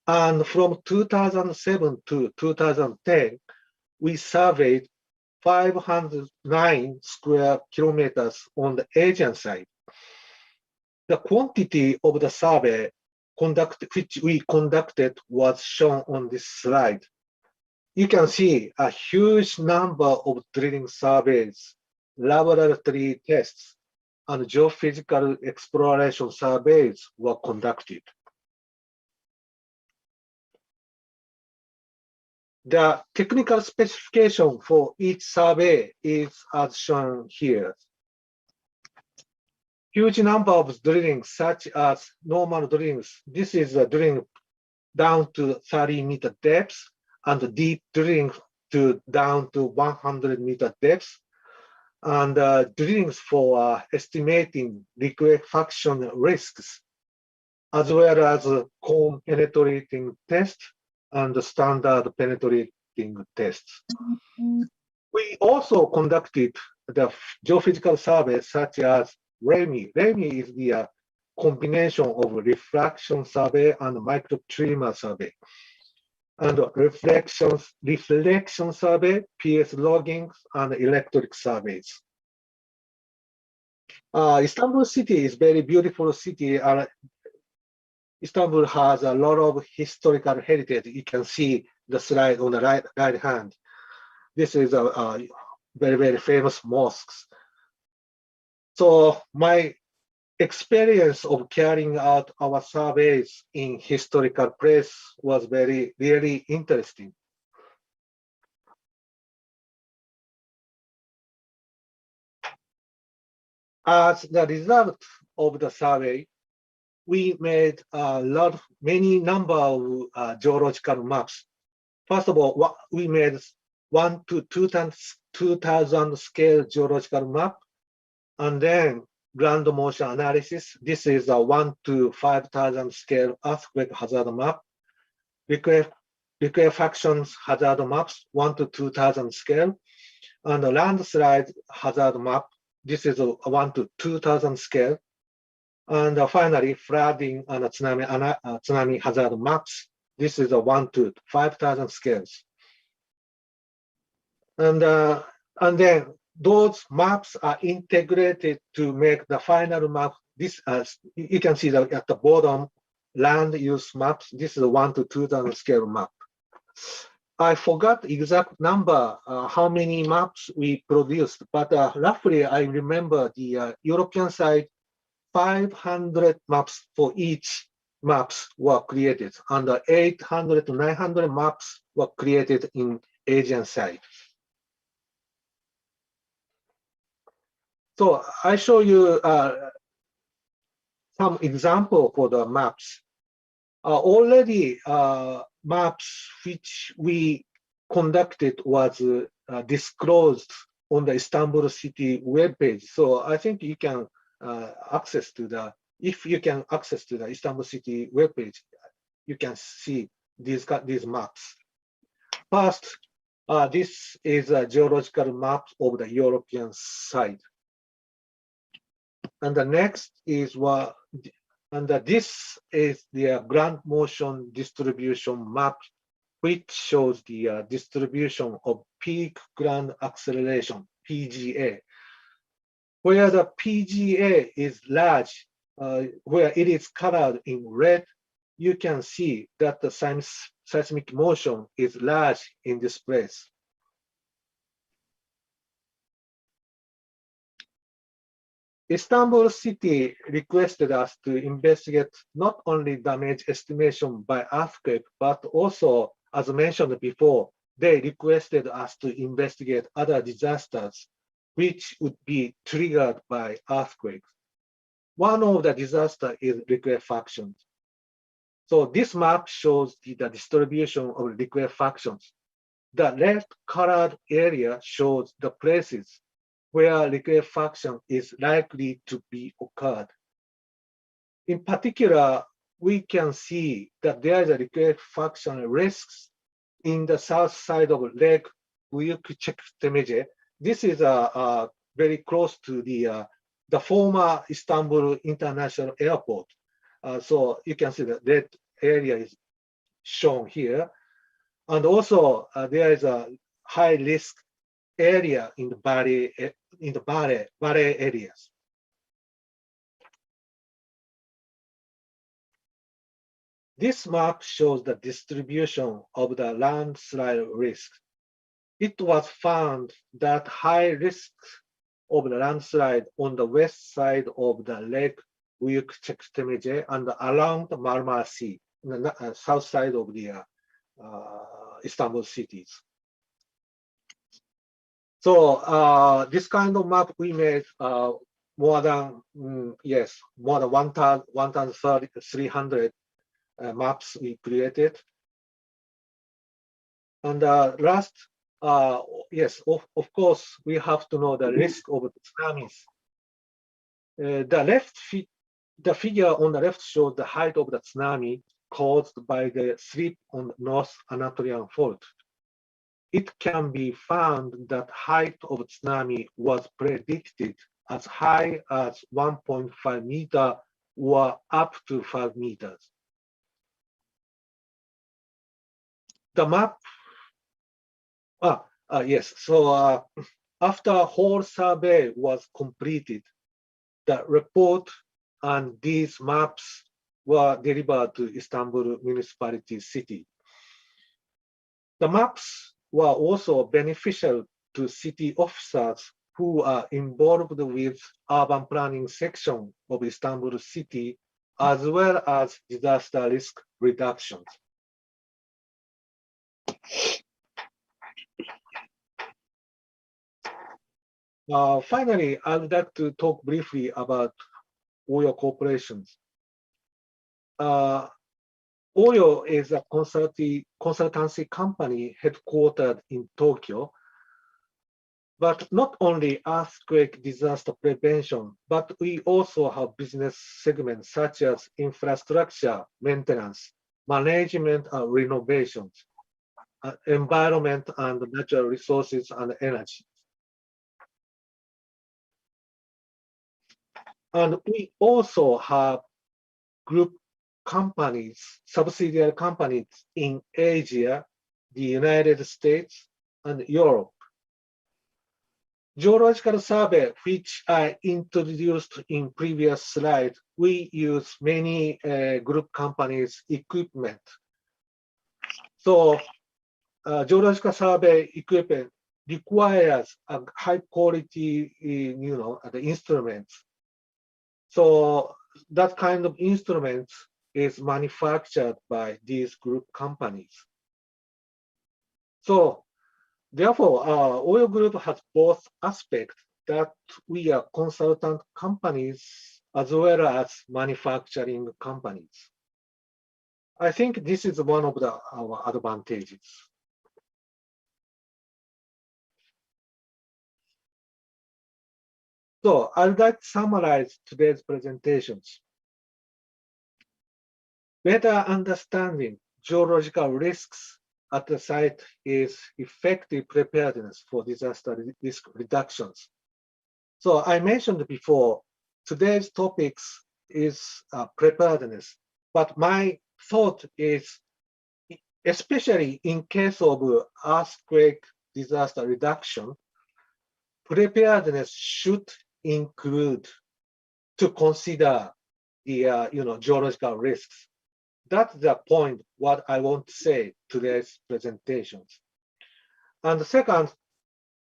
And from 2007 to 2010, we surveyed 509 square kilometers on the Asian side. The quantity of the survey which we conducted was shown on this slide. You can see a huge number of drilling surveys, laboratory tests, and geophysical exploration surveys were conducted. The technical specification for each survey is as shown here. Huge number of drillings, such as normal drillings. This is a drilling down to 30-meter depth, and deep drilling down to 100-meter depth, and drillings for estimating liquefaction risks, as well as cone penetrating test and standard penetrating tests. We also conducted the geophysical surveys such as REMI. REMI is the combination of refraction survey and microtremor survey. And reflection survey, PS logging, and electric surveys. Istanbul city is very beautiful city. Istanbul has a lot of historical heritage. You can see the slide on the right hand. This is a very, very famous mosques. So my experience of carrying out our surveys in historical place was really interesting. As the result of the survey, we made many number of geological maps. First of all, we made 1 to 2,000 scale geological map, and then ground motion analysis. This is a 1 to 5,000 scale earthquake hazard map. Liquefaction hazard maps, 1 to 2,000 scale, and the landslide hazard map. This is a 1 to 2,000 scale. And finally, flooding and tsunami hazard maps. This is a 1 to 5,000 scales. And then those maps are integrated to make the final map. This, you can see that at the bottom, land use maps. This is a 1 to 2,000 scale map. I forgot the exact number, how many maps we produced, but roughly I remember the European side, 500 maps for each maps were created, and 800 to 900 maps were created in Asian side. So I show you some example for the maps. Already maps which we conducted was disclosed on the Istanbul city webpage. So I think you can access to the, if you can access to the Istanbul city webpage, you can see these maps. First, this is a geological map of the European side. And the next is this is the ground motion distribution map, which shows the distribution of peak ground acceleration, PGA. Where the PGA is large, where it is colored in red, you can see that the seismic motion is large in this place. Istanbul city requested us to investigate not only damage estimation by earthquake, but also, as mentioned before, they requested us to investigate other disasters which would be triggered by earthquakes. One of the disasters is liquefaction. So this map shows the distribution of liquefactions. The red colored area shows the places where liquefaction is likely to be occurred. In particular, we can see that there is a liquefaction risks in the south side of Lake Büyükçekmece. This is very close to the former Istanbul International Airport. So you can see that that area is shown here. And also there is a high risk area in the valley areas. This map shows the distribution of the landslide risk. It was found that high risk of the landslide on the west side of the Lake Büyükçekmece and along the Marmara Sea, the south side of the Istanbul cities. So this kind of map we made more than 1,300 maps we created. And last, yes, of course, we have to know the risk of tsunamis. The figure on the left shows the height of the tsunami caused by the slip on the North Anatolian Fault. It can be found that height of tsunami was predicted as high as 1.5 meter or up to 5 meters. The map, yes, so after whole survey was completed, the report and these maps were delivered to Istanbul municipality city. The maps were also beneficial to city officers who are involved with urban planning section of Istanbul city, as well as disaster risk reductions. Finally, I would like to talk briefly about Oyo Corporations. Oyo is a consultancy company headquartered in Tokyo, but not only earthquake disaster prevention, but we also have business segments such as infrastructure maintenance, management and renovations, environment and natural resources and energy. And we also have group companies, subsidiary companies in Asia, the United States, and Europe. Geological survey, which I introduced in previous slide, we use many group companies' equipment. So geological survey equipment requires a high quality, the instruments. So that kind of instruments is manufactured by these group companies. So therefore, Oyo Group has both aspects, that we are consultant companies as well as manufacturing companies. I think this is one of our advantages. So I'd like to summarize today's presentations. Better understanding geological risks at the site is effective preparedness for disaster risk reductions. So I mentioned before, today's topics is preparedness, but my thought is, especially in case of earthquake disaster reduction, preparedness should include to consider the geological risks. That's the point what I want to say today's presentations. And the second,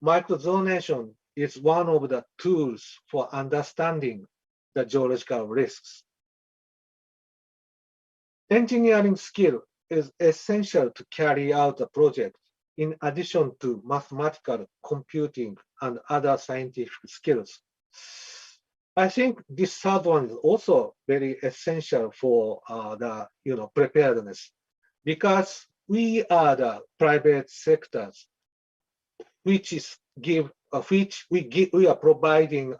microzonation is one of the tools for understanding the geological risks. Engineering skill is essential to carry out a project in addition to mathematical, computing, and other scientific skills. I think this third one is also very essential for the preparedness, because we are the private sectors, we are providing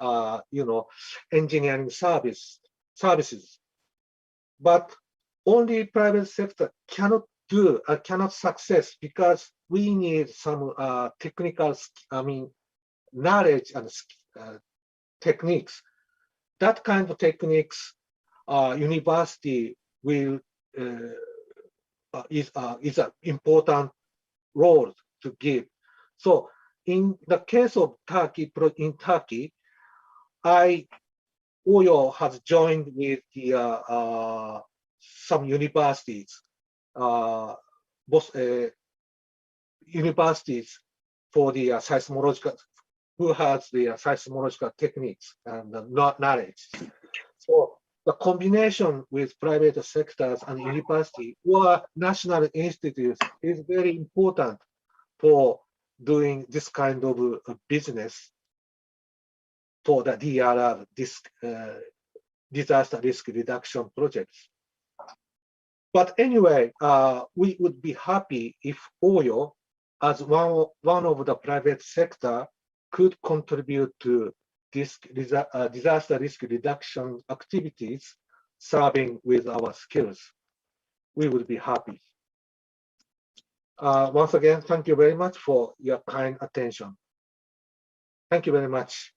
engineering services, but only private sector cannot success, because we need some technical knowledge and techniques. That kind of techniques, university will is an important role to give. So in the case of Turkey, Oyo has joined with the some universities, universities for the seismological, who has the seismological techniques and knowledge. So the combination with private sectors and university or national institutes is very important for doing this kind of business for the DRR, disaster risk reduction projects. But anyway, we would be happy if Oyo, as one of the private sector, could contribute to this disaster risk reduction activities, serving with our skills. We would be happy. Once again, thank you very much for your kind attention. Thank you very much.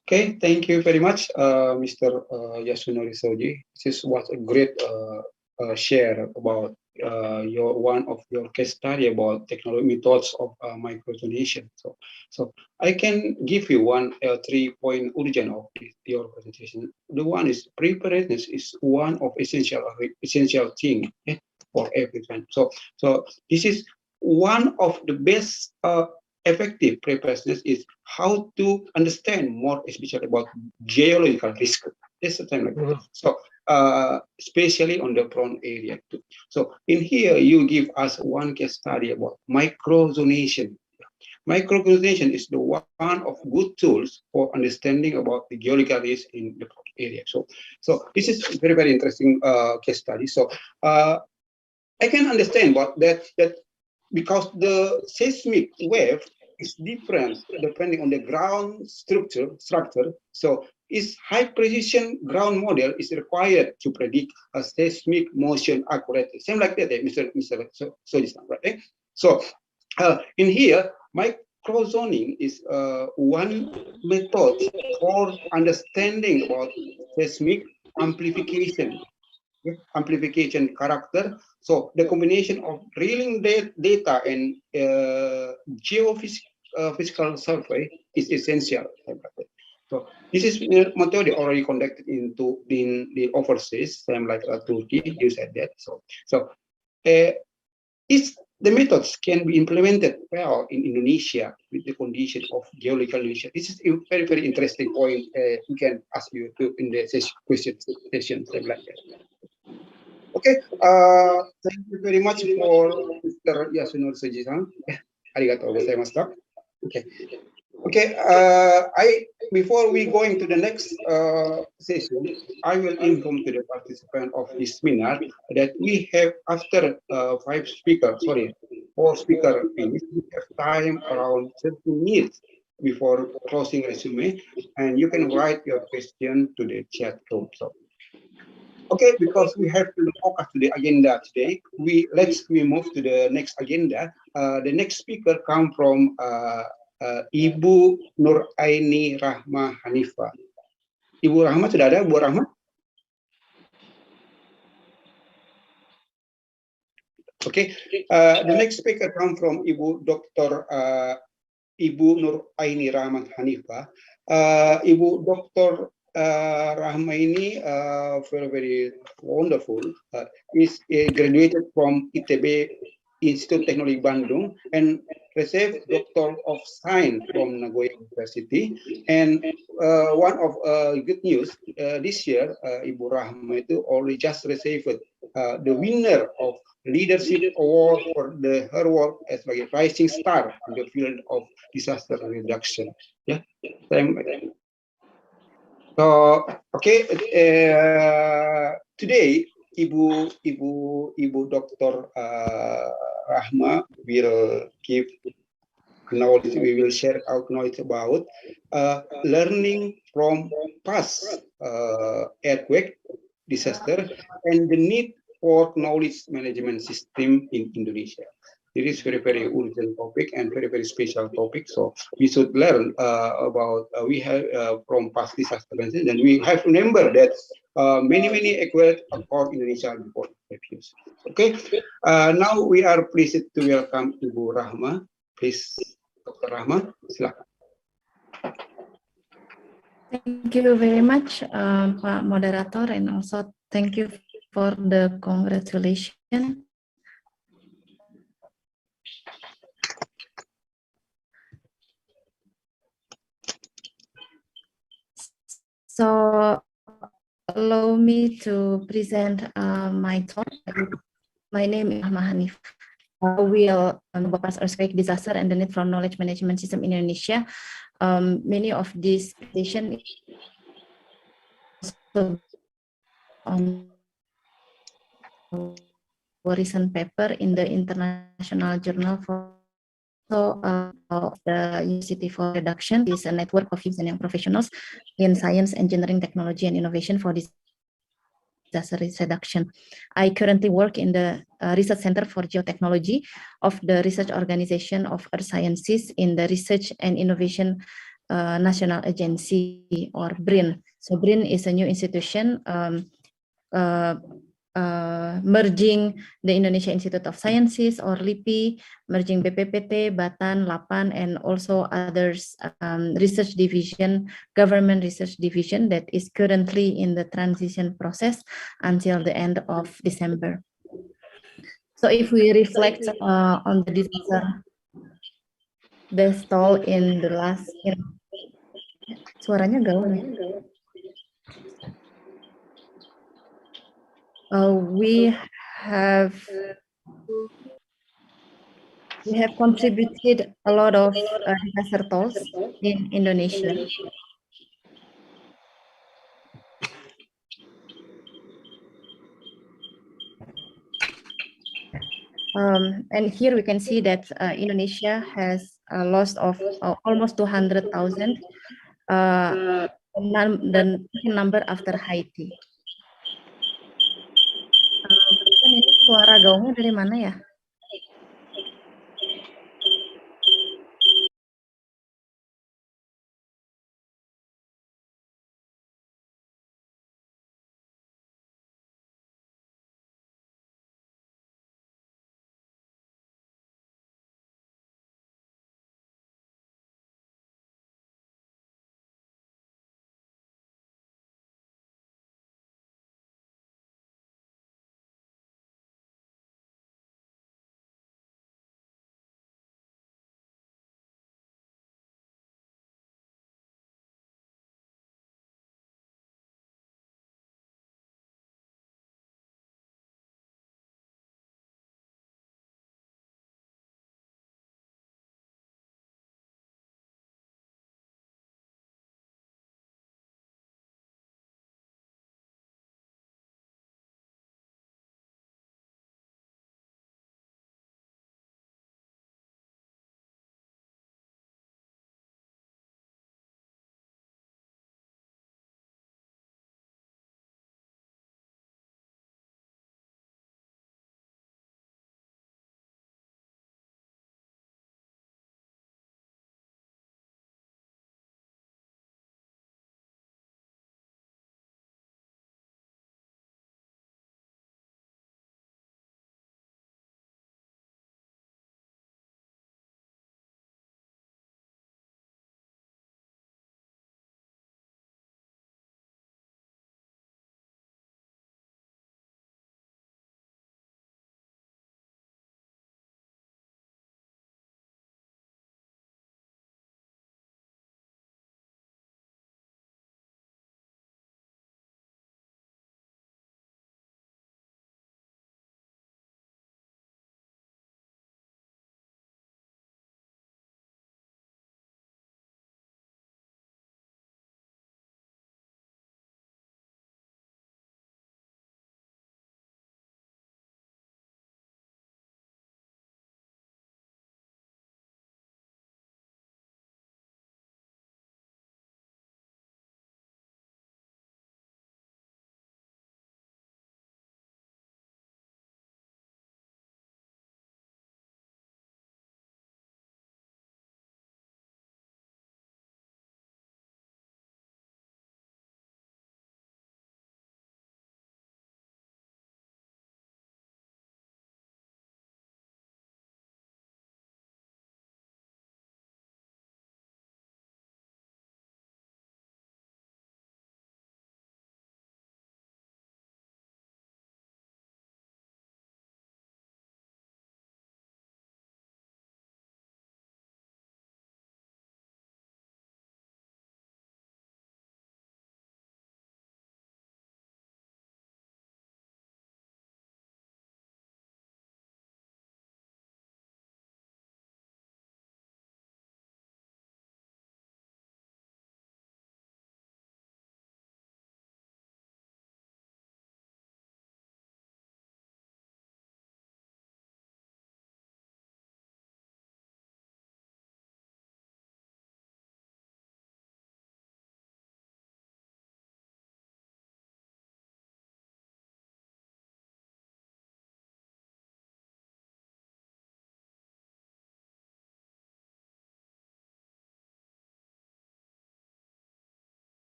Okay, thank you very much, Mr. Yasunori Shoji. This was a great share about one of your case study about technology methods of microdonation. So I can give you 3-point urgent of your presentation. The one is preparedness is one of essential thing for everyone. So this is one of the best effective preparedness is how to understand more, especially about geological risk. That's the time like that. So especially on the prone area too. So in here you give us one case study about microdonation. Microdonation is the one of good tools for understanding about the geological risk in the prone area. So this is very, very interesting case study. So I can understand about that because the seismic wave is different depending on the ground structure. So is high precision ground model is required to predict a seismic motion accurately. Same like that, Mr. Shoji, right? So in here, microzoning is one method for understanding about seismic amplification character. So the combination of drilling data and geophysical survey is essential. So this is method already conducted in the overseas, same like Turkey. You said that. So the methods can be implemented well in Indonesia with the condition of geological condition. This is a very, very interesting point. We can ask you to in the question session, same like that. Okay, thank you very much for Mr. Yasunori Soji-san. Arigatou gozaimasu. Okay, before we go into the next session, I will inform to the participant of this seminar that we have, after 4 speakers finish, we have time around 30 minutes before closing resume, and you can write your question to the chat room. So, okay, because we have to focus to the agenda today, we move to the next agenda. The next speaker come from Ibu Nuraini Rahma Hanifa. Ibu Rahma sudah ada, Bu Rahma? Okay, the next speaker come from Ibu Dr. Ibu Nuraini Rahma Hanifa. Ibu Dr. Rahma ini very, very wonderful. Is graduated from ITB Institute Teknologi Bandung and received Doctor of Science from Nagoya University. And one of good news this year, Ibu Rahma itu already just received the winner of Leadership Award for her work as a rising star in the field of disaster reduction. Yeah. So okay, today Ibu Dr. Rahma will give knowledge. We will share our knowledge about learning from past earthquake disaster and the need for knowledge management system in Indonesia. It is very, very urgent topic and very, very special topic. So we should learn about we have from past disaster, and we have to remember that many earthquakes occurred in Indonesia before previous. Okay, now we are pleased to welcome Ibu Rahma. Please, Dr. Rahma, silakan. Thank you very much, Pak Moderator, and also thank you for the congratulations. So allow me to present my talk. My name is Rahma Hanifa. I will about past earthquake disaster and the need for knowledge management system in Indonesia. Many of these presentations on recent paper in the international journal for the University for Reduction is a network of Yari professionals in science, engineering, technology, and innovation for disaster risk reduction. I currently work in the Research Center for Geotechnology of the Research Organization of Earth Sciences in the Research and Innovation National Agency, or BRIN. So BRIN is a new institution merging the Indonesia Institute of Sciences or LIPI, merging BPPT, Badan, Lapan, and also others research division, government research division that is currently in the transition process until the end of December. So if we reflect on the disaster death toll in the last, suaranya gaul ya. We have contributed a lot of disaster tolls in Indonesia. And here we can see that Indonesia has a loss of almost 200,000, the number after Haiti. Ini suara gaungnya dari mana ya?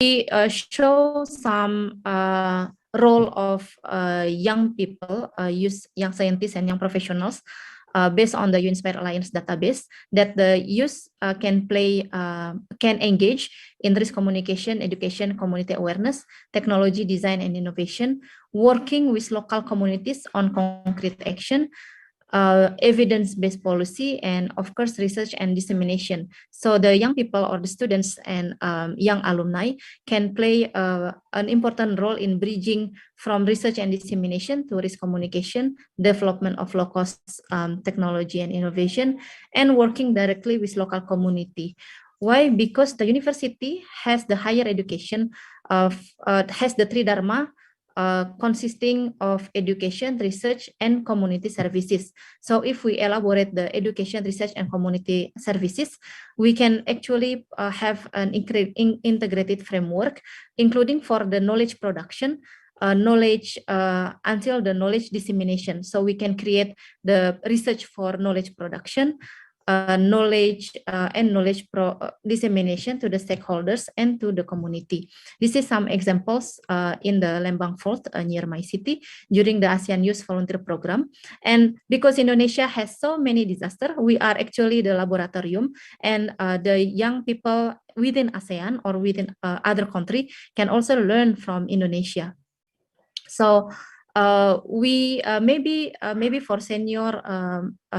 show some role of young people, young scientists and young professionals, based on the Unspire Alliance database, that the youth can engage in risk communication, education, community awareness, technology, design, and innovation, working with local communities on concrete action, evidence-based policy, and of course research and dissemination. So the young people or the students and young alumni can play an important role in bridging from research and dissemination to risk communication, development of low-cost technology and innovation, and working directly with local community. Why? Because the university has the higher education has the three dharma, consisting of education, research, and community services. So if we elaborate the education, research, and community services, we can actually have an integrated framework, including for the knowledge production, knowledge until the knowledge dissemination. So we can create the research for knowledge production, knowledge dissemination to the stakeholders and to the community. This is some examples in the Lembang Fault near my city during the ASEAN Youth Volunteer Program. And because Indonesia has so many disasters, we are actually the laboratorium, and the young people within ASEAN or within other country can also learn from Indonesia. So maybe for senior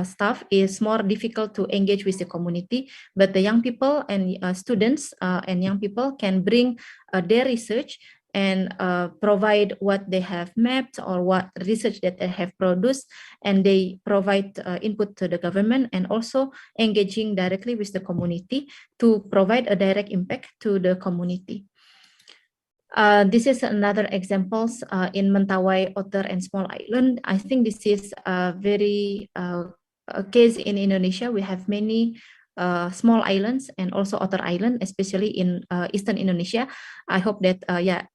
staff is more difficult to engage with the community, but the young people and students and young people can bring their research and provide what they have mapped or what research that they have produced, and they provide input to the government, and also engaging directly with the community to provide a direct impact to the community. This is another examples in Mentawai, Otter, and Small Island. I think this is a very case in Indonesia. We have many small islands and also Otter Island, especially in Eastern Indonesia. I hope that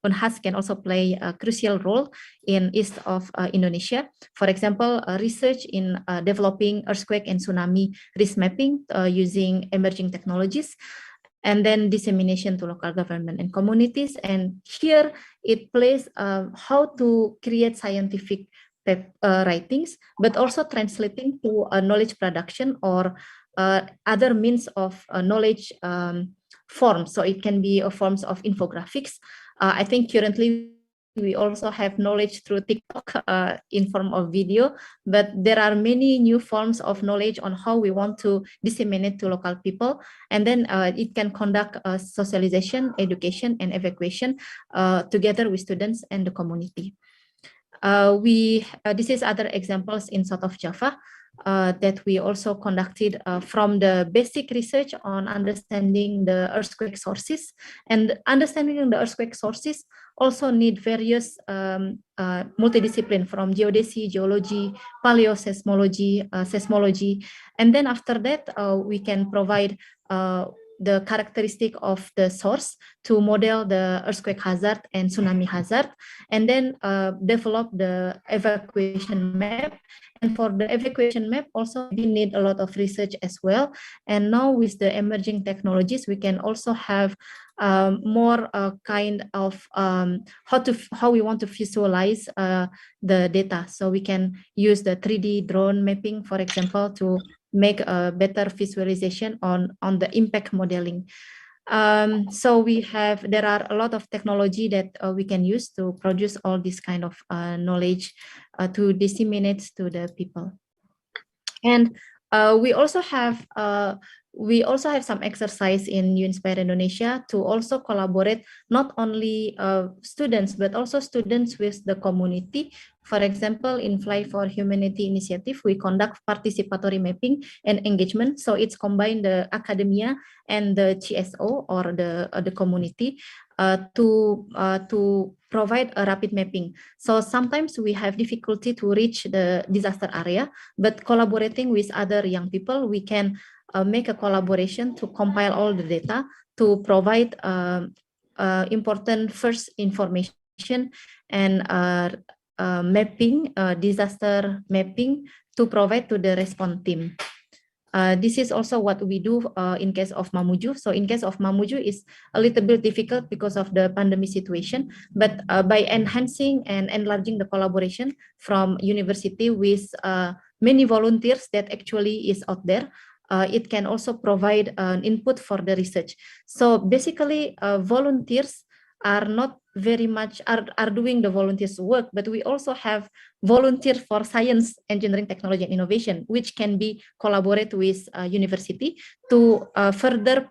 Unhas can also play a crucial role in east of Indonesia. For example, research in developing earthquake and tsunami risk mapping using emerging technologies, and then dissemination to local government and communities. And here it plays how to create scientific writings, but also translating to knowledge production or other means of knowledge forms. So it can be forms of infographics. I think currently we also have knowledge through TikTok in form of video, but there are many new forms of knowledge on how we want to disseminate to local people. And then it can conduct socialization, education, and evacuation together with students and the community. This is other examples in South of Java that we also conducted from the basic research on understanding the earthquake sources. And understanding the earthquake sources also need various multidiscipline from geodesy, geology, paleoseismology, seismology. And then after that, we can provide the characteristic of the source to model the earthquake hazard and tsunami hazard, and then develop the evacuation map. And for the evacuation map also we need a lot of research as well. And now with the emerging technologies, we can also have more kind of how we want to visualize the data. So we can use the 3D drone mapping, for example, to make a better visualization on the impact modeling. So there are a lot of technology that we can use to produce all this kind of knowledge to disseminate to the people. And we also have some exercise in Unspire Indonesia to also collaborate not only students, but also students with the community. For example, in Fly for Humanity initiative, we conduct participatory mapping and engagement. So it's combined the academia and the GSO or the community to provide a rapid mapping. So sometimes we have difficulty to reach the disaster area, but collaborating with other young people, we can make a collaboration to compile all the data to provide important first information and mapping, disaster mapping to provide to the response team. This is also what we do in case of Mamuju. So in case of Mamuju, is a little bit difficult because of the pandemic situation, but by enhancing and enlarging the collaboration from university with many volunteers that actually is out there, it can also provide an input for the research. So basically, volunteers are not very much are doing the volunteers work, but we also have volunteers for science, engineering, technology, and innovation, which can be collaborate with university to further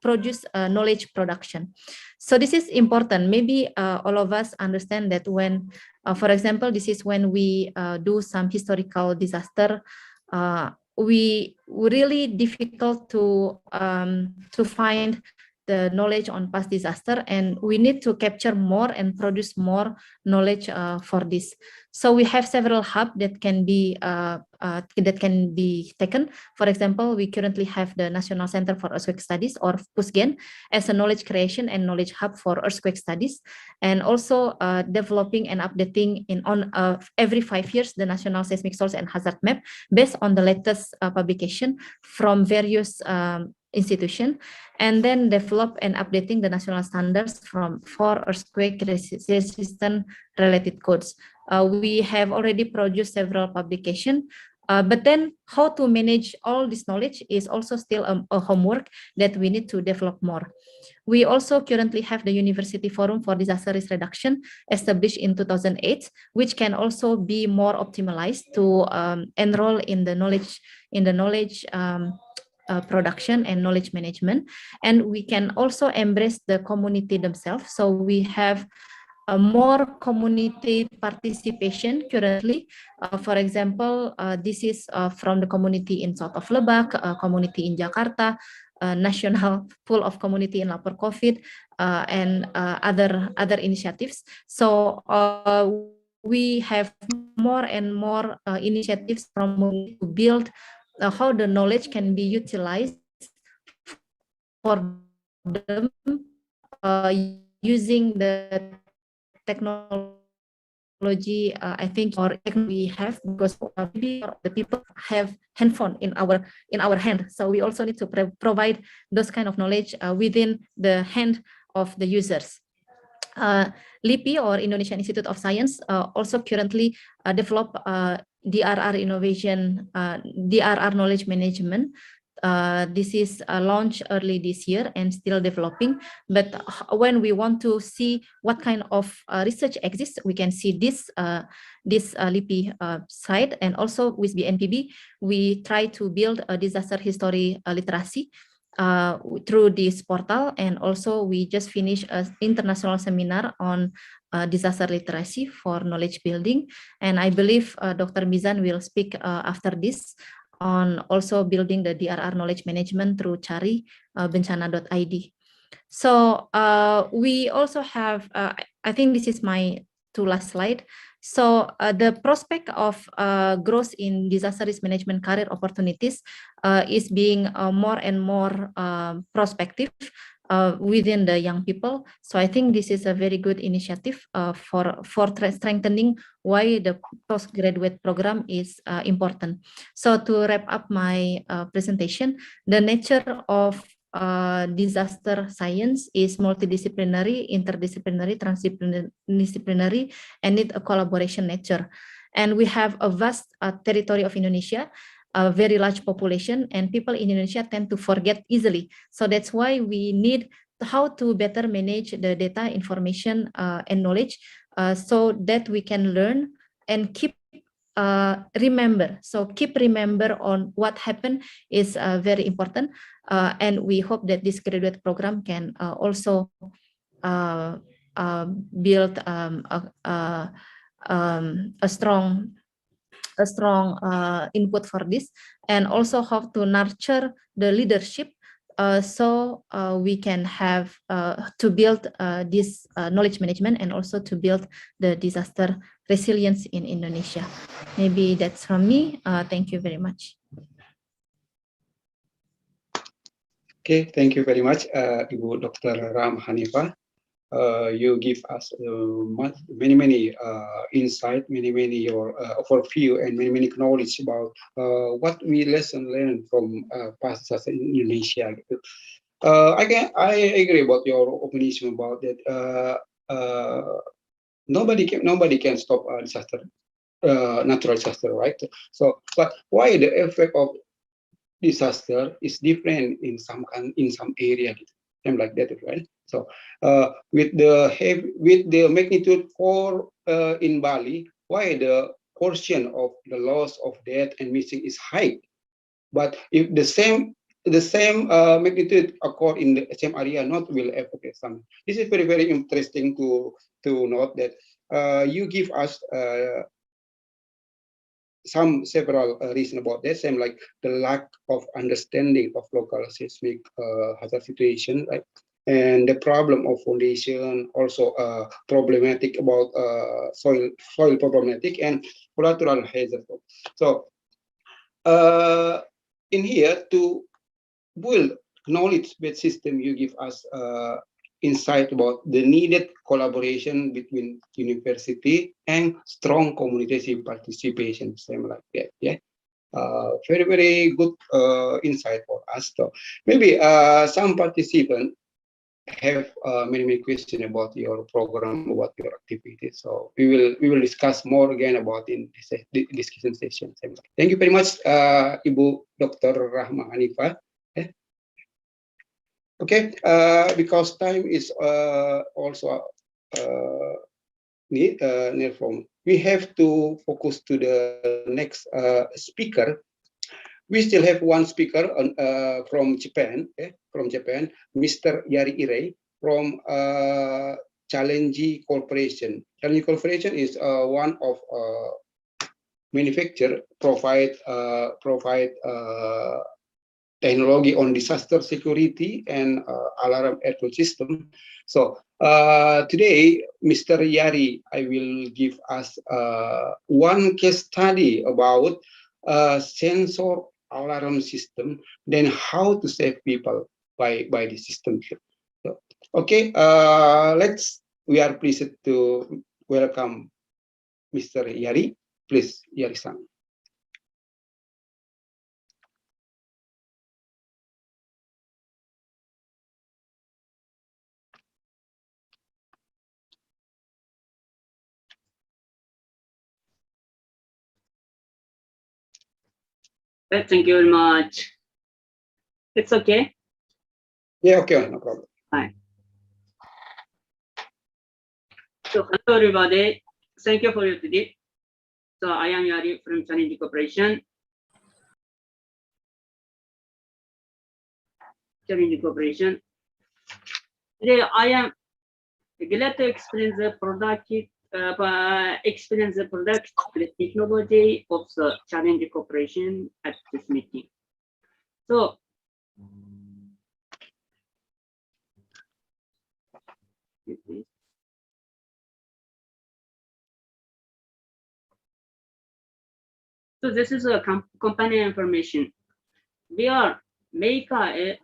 produce knowledge production. So this is important. Maybe all of us understand that when, for example, this is when we do some historical disaster, we really difficult to find the knowledge on past disaster, and we need to capture more and produce more knowledge for this. So we have several hubs that can be taken. For example, we currently have the National Center for Earthquake Studies, or PUSGEN, as a knowledge creation and knowledge hub for earthquake studies, and also developing and updating on every 5 years the National Seismic Source and Hazard Map based on the latest publication from various institution, and then develop and updating the national standards for earthquake resistant related codes. We have already produced several publications, but then how to manage all this knowledge is also still a homework that we need to develop more. We also currently have the University Forum for Disaster Risk Reduction established in 2008, which can also be more optimized to enroll in the knowledge production and knowledge management. And we can also embrace the community themselves. So we have more community participation currently. For example, this is from the community in south of Lebak, community in Jakarta, national pool of community in Lapor COVID, and other initiatives. So we have more and more initiatives from to build how the knowledge can be utilized for them using the technology. I think or we have, because maybe the people have handphone in our hand, so we also need to provide those kind of knowledge within the hand of the users. LIPI, or Indonesian Institute of Science, also currently develop DRR innovation, DRR knowledge management. This is launched early this year and still developing. But when we want to see what kind of research exists, we can see this LIPI site. And also with BNPB, we try to build a disaster history literacy through this portal. And also we just finished an international seminar on disaster literacy for knowledge building. And I believe Dr. Mizan will speak after this on also building the DRR knowledge management through Cari bencana.id. So we also have, I think this is my last slide. So the prospect of growth in disaster risk management career opportunities is being more and more prospective within the young people. So I think this is a very good initiative for strengthening why the postgraduate program is important. So to wrap up my presentation, the nature of disaster science is multidisciplinary, interdisciplinary, transdisciplinary, and need a collaboration nature. And we have a vast territory of Indonesia, a very large population, and people in Indonesia tend to forget easily. So that's why we need how to better manage the data, information, and knowledge, so that we can learn and keep remember. So keep remember on what happened is very important. And we hope that this graduate program can also build a strong input for this, and also how to nurture the leadership so we can have to build this knowledge management, and also to build the disaster resilience in Indonesia. Maybe that's from me. Thank you very much. Okay, thank you very much, Ibu Dr. Rahma Hanifa. you give us many insight, many your overview, and many knowledge about what we learn from past disaster in Indonesia. I agree about your opinion about that. Nobody can stop a disaster, natural disaster, right? So, but why the effect of disaster is different in some area, and like that, right? So, with the magnitude 4 in Bali, why the portion of the loss of death and missing is high? But if the same magnitude occur in the same area, not will affect some. This is very interesting to note that you give us several reasons about that, same like the lack of understanding of local seismic hazard situation, right? And the problem of foundation, also problematic about soil problematic and collateral hazard. So in here, to build knowledge-based system, you give us insight about the needed collaboration between university and strong community participation, same like that. Yeah, very good insight for us. So maybe some participants have many questions about your program, about your activities. So we will discuss more again about in this discussion session. Thank you very much, Ibu Dr. Rahma Hanifa. Okay, because time is also near from. We have to focus to the next speaker. We still have one speaker on, from Japan, Mr. Yari Irei from Chanllenge Corporation. Chanllenge Corporation is one of manufacturer provide technology on disaster security and alarm alert system. So today, Mr. Yari, I will give us one case study about sensor alarm system, then how to save people by the system. So, okay, we are pleased to welcome Mr. Yari. Please, Yari-san. Thank you very much. It's okay? Yeah, okay, no problem. Hi. So, hello everybody. Thank you for your today. So, I am Yari from Chanllenge Corporation. Chanllenge Corporation. Today, I am glad to explain the product, the technology of the Chanllenge Corporation at this meeting. So, this is a company information. We are maker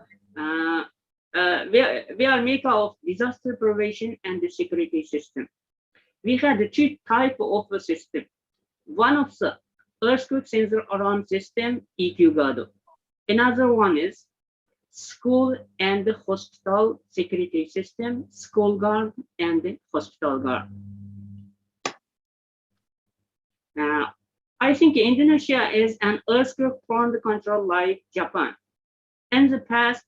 of disaster prevention and the security system. We had two types of a system. One of the earthquake sensor alarm system, EQ Guard. Another one is school and hospital security system, school guard and hospital guard. Now, I think Indonesia is an earthquake-prone country like Japan. In the past,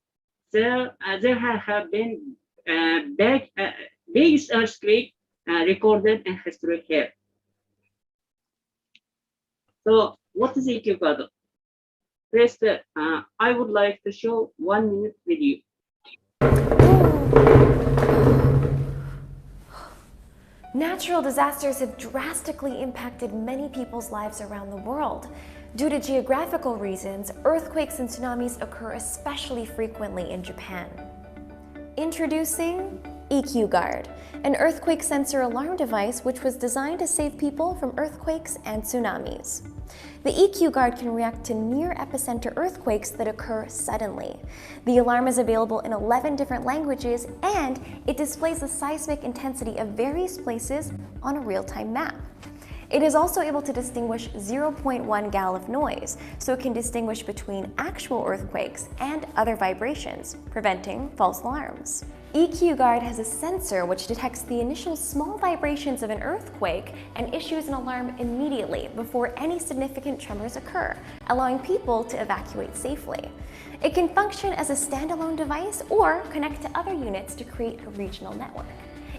there have been biggest earthquake recorded in history here. So, what is EQ Guard? First, I would like to show 1 minute video. Natural disasters have drastically impacted many people's lives around the world. Due to geographical reasons, earthquakes and tsunamis occur especially frequently in Japan. Introducing EQ Guard, an earthquake sensor alarm device which was designed to save people from earthquakes and tsunamis. The EQ guard can react to near epicenter earthquakes that occur suddenly. The alarm is available in 11 different languages, and it displays the seismic intensity of various places on a real-time map. It is also able to distinguish 0.1 gal of noise, so it can distinguish between actual earthquakes and other vibrations, preventing false alarms. EQ Guard has a sensor which detects the initial small vibrations of an earthquake and issues an alarm immediately before any significant tremors occur, allowing people to evacuate safely. It can function as a standalone device or connect to other units to create a regional network.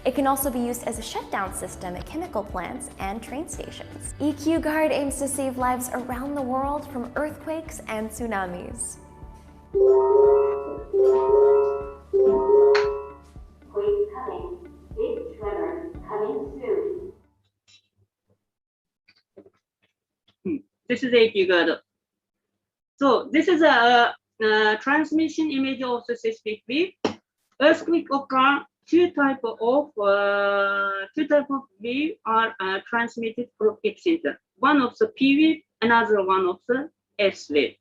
It can also be used as a shutdown system at chemical plants and train stations. EQ Guard aims to save lives around the world from earthquakes and tsunamis. Quake coming. Big tremor coming soon. This is EQ Guard. So this is a transmission image of the seismic wave. Earthquake occur. Two type of wave are transmitted from epicenter. One of the P wave, another one of the S wave.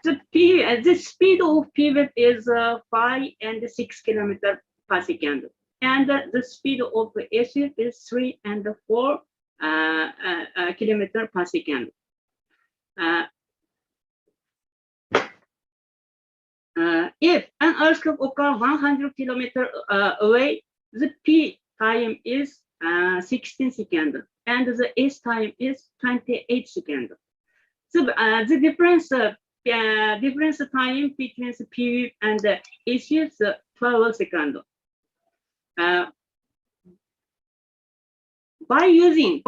The speed of P wave is 5 and 6 kilometers per second, and the speed of S wave is 3 and 4 kilometers per second. If an earthquake occurs 100 kilometers away, the P time is 16 seconds and the S time is 28 seconds. So the difference time between the P wave and the S wave is 12 seconds. By using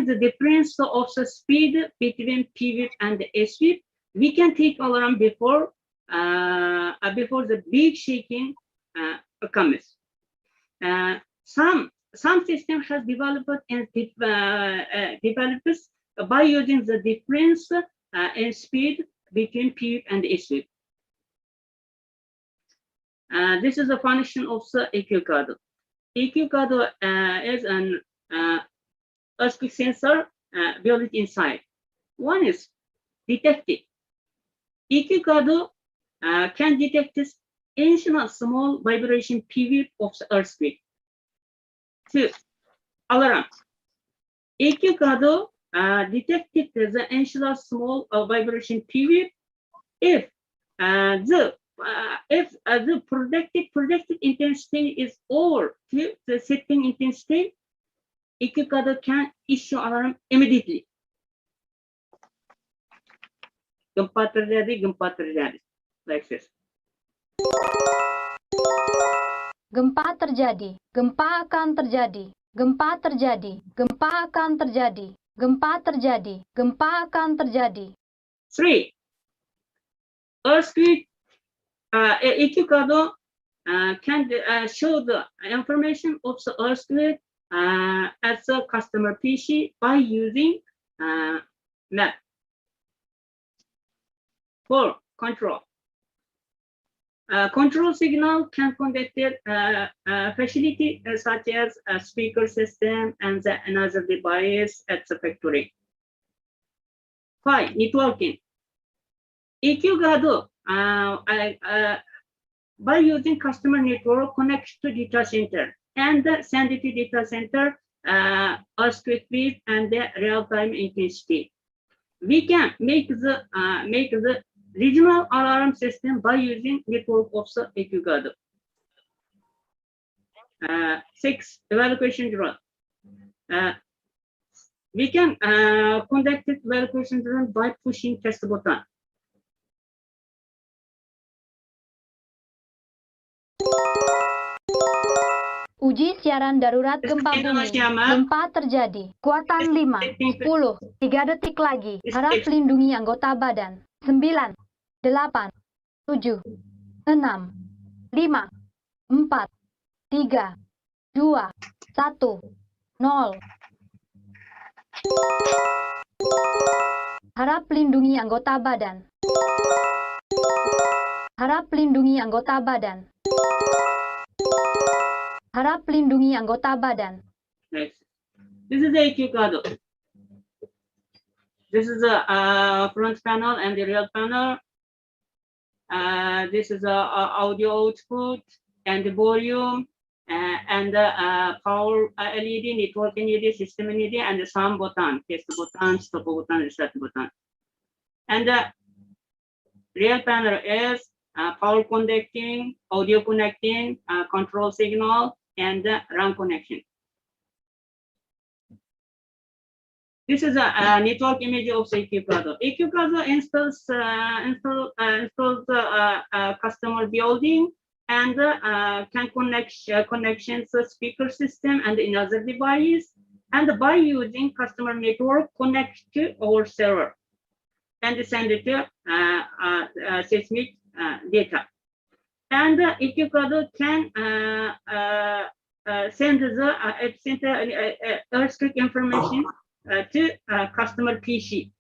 the difference of the speed between P wave and the S wave, we can take alarm before the big shaking comes. Some system has developed and develops by using the difference in speed between P wave and S wave. This is a function of the EQ card. EQ card is an earthquake sensor built inside. One is detective. EQ card can detect this initial small vibration P wave of the earthquake. 2. Alarm. EQ card detected the initial small vibration P wave if the projected intensity is over to the setting intensity. EQ card can issue alarm immediately. Gempa terjadi. Like this. Gempa terjadi, gempa akan terjadi, gempa terjadi, gempa akan terjadi, gempa terjadi, gempa akan terjadi. 3. Earthquake EQ card can show the information of the earthquake as a customer PC by using map. 4. Control. Control signal can conduct facility such as a speaker system and another device at the factory. 5. Networking. EQ guard by using customer network connect to data center and send it to data center earthquake wave and the real-time intensity. We can make the regional alarm system by using network of the EQ guard. 6. Evacuation drone. We can conduct evacuation drone by pushing test button. Uji siaran darurat gempa bumi. Gempa terjadi. Kuatan 5, 10, 3 detik lagi. Harap lindungi anggota badan. 9, 8, 7, 6, 5, 4, 3, 2, 1, 0. Harap lindungi anggota badan. Harap lindungi anggota badan. Harap lindungi anggota badan. Next. This is the EQ card. This is a front panel and the rear panel. This is a audio output and the volume and the power LED, network LED, system LED, and the sound button, test button, stop button, reset button. And the rear panel is power connecting, audio connecting, control signal, and RAM connection. This is a network image of the EQ Plaza. EQ Plaza installs customer building and can connect connections speaker system and another device, and by using customer network connect to our server and send it to seismic data. And EQ Plaza can send the epicenter earthquake information to customer PC.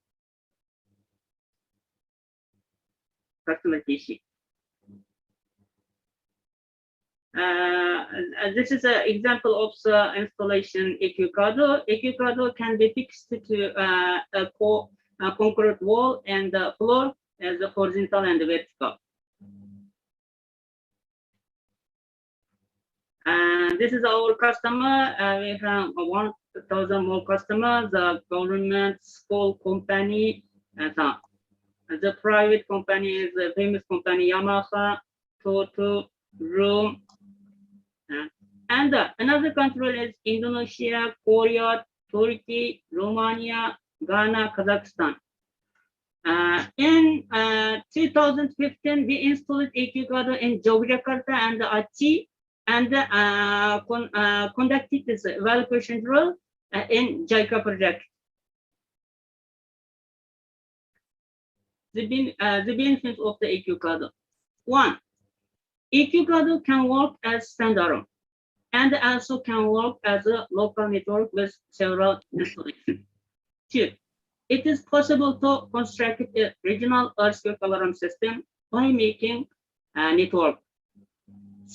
This is an example of the installation EQ Plaza. EQ Plaza can be fixed to a concrete wall and the floor as a horizontal and vertical. This is our customer. We have 1,000 more customers, the government, school, company, and so on. The private company is the famous company Yamaha, Toto, Rome. And another country is Indonesia, Korea, Turkey, Romania, Ghana, Kazakhstan. In 2015, we installed EQ Plaza in Yogyakarta and Aceh, and conducted this evaluation drill in JICA project. The benefits of the EQ Plaza. 1. EQ Plaza can work as standalone and also can work as a local network with several installations. 2. It is possible to construct a regional earthquake alarm system by making a network.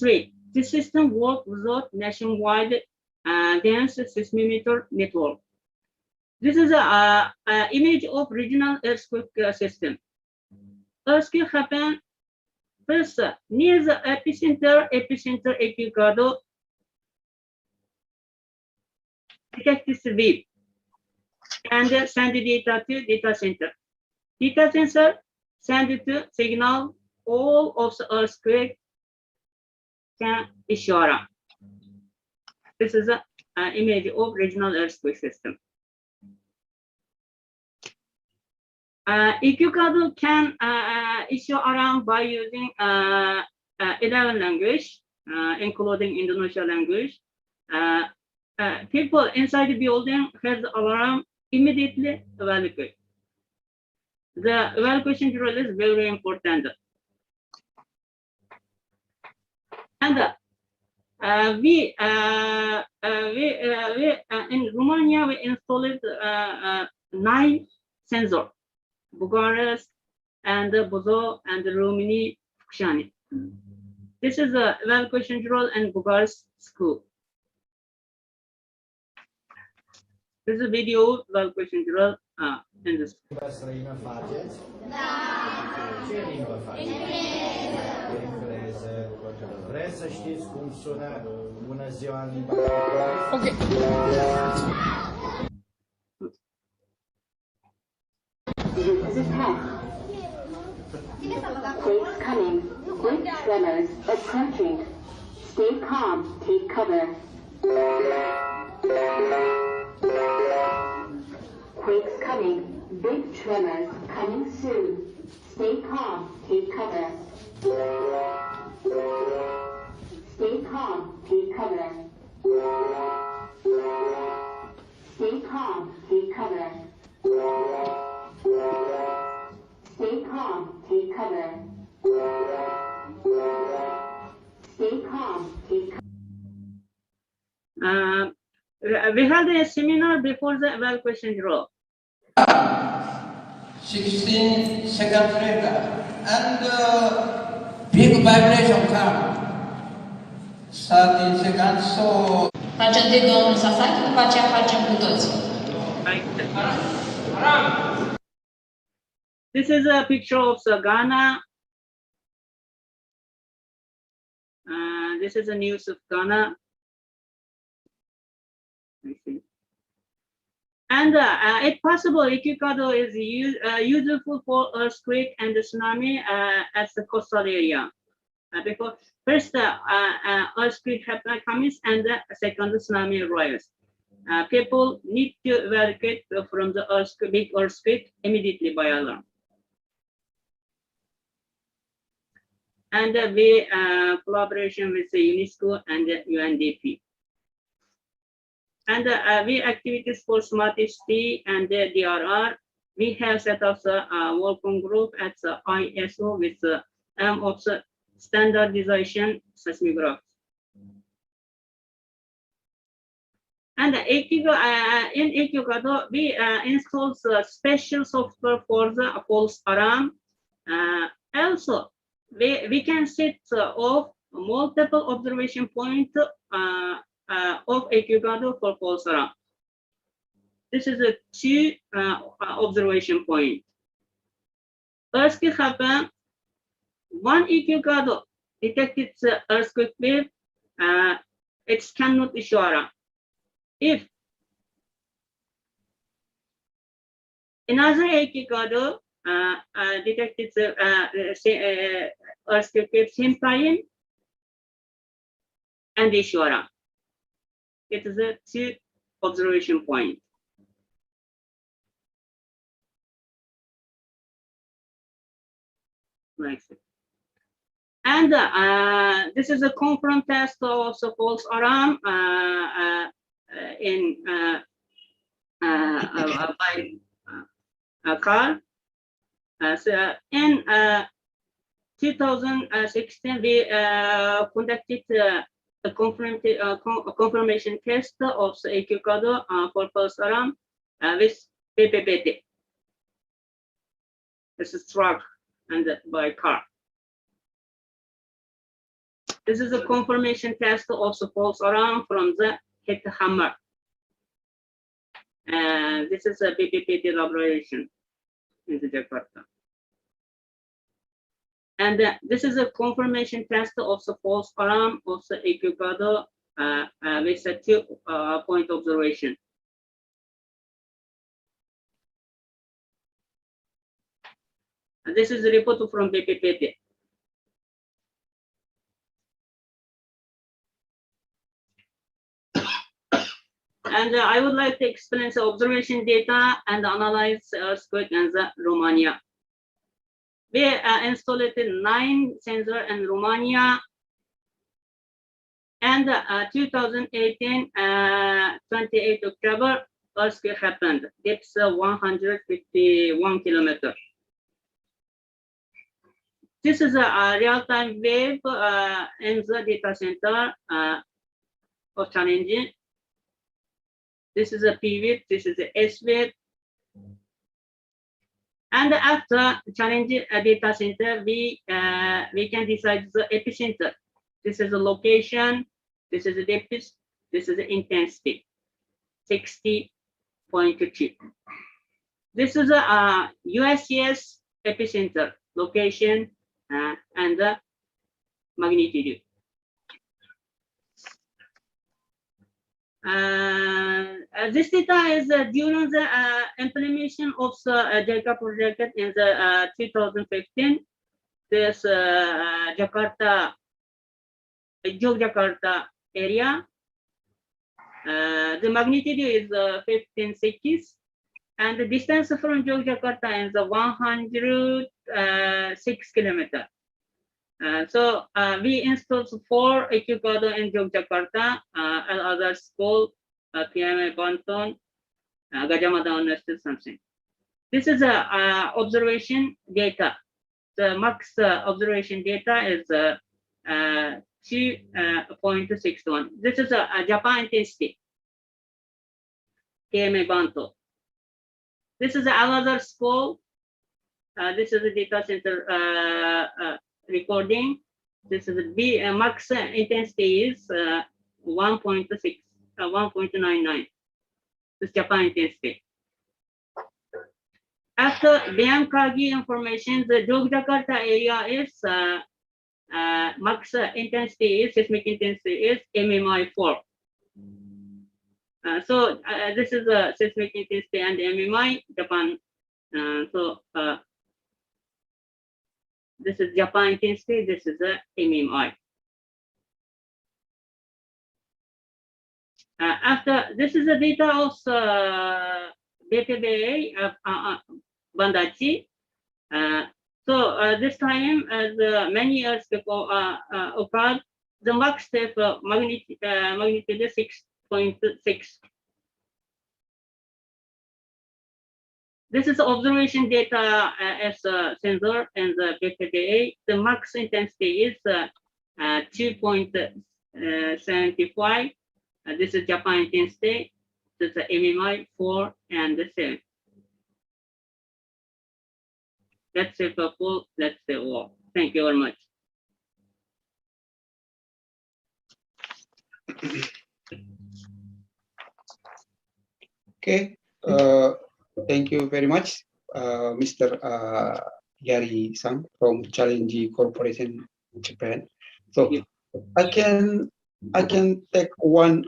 3. The system works without nationwide dense seismometer network. This is an image of regional earthquake system. Earthquake happen first near the epicenter EQ Plaza detect this wave and send the data to data center. Data center send it to signal all of the earthquake can issue alarm. This is an image of regional earthquake system. EQ Plaza can issue alarm by using 11 languages, including Indonesian language. People inside the building has the alarm immediately evacuate. The evacuation drill is very important. And we in Romania we installed 9 sensors, Bucharest and Bozo and Romani Fucșani. This is the evacuation drill in Bucharest school. This is a video evacuation drill in this. Vreți să știți cum sună bună ziua în limba? Ok. This is Pat. Quakes coming. Quick tremors approaching. Stay calm. Take cover. Quakes coming. Big tremors coming soon. Stay calm. Take cover. Stay calm, take cover. Stay calm, take cover. Stay calm, take cover. Stay calm, take cover. We had a seminar before the evacuation drill. 16 seconds later, and big vibration come. 30 seconds, so... Facem de domnul Sasaki, după aceea facem cu toți. This is a picture of Ghana. This is the news of Ghana. And if possible, Ikikado is useful for earthquake and tsunami as the coastal area. Because first earthquake comes and the second tsunami arrives. People need to evacuate from the earthquake, big earthquake immediately by alarm. And we collaboration with the UNESCO and the UNDP. And we activities for smart city and the DRR. We have set up a working group at the ISO with the aim of the standardization seismographs. And in Ikikado, we install special software for the false alarm. Also, we can set off multiple observation points of Ikikado for false alarm. This is a 2 observation point. Earthquake happen. One Ikikado detected the earthquake wave. It cannot issue alarm. If another Ikikado detected the earthquake wave same time and issue alarm. It is a 2 observation point. Like that. And this is a confirmed test of the false alarm in by a car. So in 2016, we conducted a confirmation test of the Ikikado for false alarm with PPPT. This is truck and by car. This is a confirmation test of the false alarm from the hit hammer. And this is a PPPT elaboration in the Jakarta. And this is a confirmation test of the false alarm of the Ikikado with a 2-point observation. And this is a report from PPPT. And I would like to explain the observation data and analyze earthquake in the Romania. We installed 9 sensors in Romania, and 2018, 28 October, earthquake happened. It's 151 kilometers. This is a real-time wave in the data center of Chanllenge. This is a P wave, this is a S wave. And after Chanllenge data center, we can decide the epicenter. This is the location, this is the depth, this is the intensity, 60.2. This is a USCS epicenter, location, and the magnitude. This data is during the implementation of the JICA project in the 2015. This Jakarta, Yogyakarta area. The magnitude is 15.6, and the distance from Yogyakarta is 106 kilometers. So we installed 4 Ikikado in Yogyakarta, and others called PMA Banton, Gajah Mada University, something. This is observation data. The max observation data is 2.61. This is a Japan intensity, PMA Banton. This is another school. This is the data center recording. This is the max intensity is 1.6, 1.99. This Japan intensity. After BMKG information, the Yogyakarta area is max intensity is seismic intensity is MMI 4. So this is the seismic intensity and MMI Japan. This is Japan intensity. This is the MMI. After this is the data of BPBA Bandachi. This time, as many years before occurred, the max step magnitude is 6.6. This is observation data as a sensor and the BPBA. The max intensity is 2.75. This is Japan intensity. This is the MMI 4 and the 7. Let's say purple, let's say all. Thank you very much. Okay, thank you very much, Mr. Yari-san from Chanllenge Corporation, Japan. So I can take one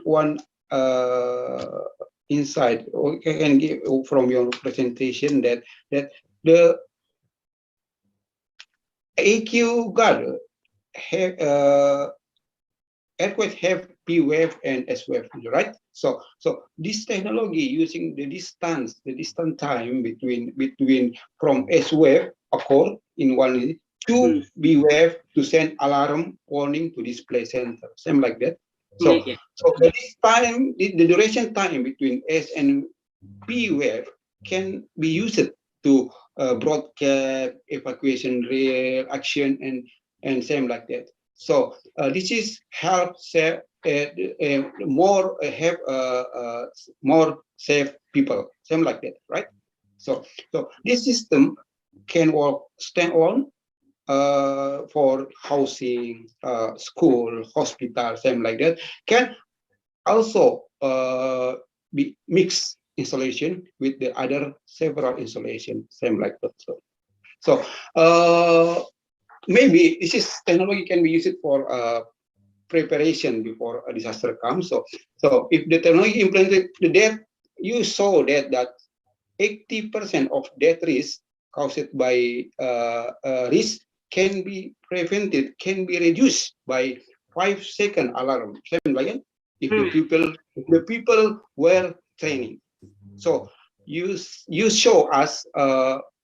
insight or can give from your presentation that the AQ guard have earthquake have P wave and S wave, right? So this technology using the distance time between from S wave occur in one to B wave to send alarm warning to display center, same like that. So this time, the duration time between S and P wave can be used to broadcast evacuation reaction and same like that. So this is help save more safe people, same like that, right? So this system can work standalone for housing, school, hospital, same like that. Can also be mixed installation with the other several installation, same like that. So maybe this is technology can be used for preparation before a disaster comes. So if the technology implemented the death, you saw that 80% of death risk caused by risk can be prevented, can be reduced by 5-second alarm. Same like that. If the people were training. So you show us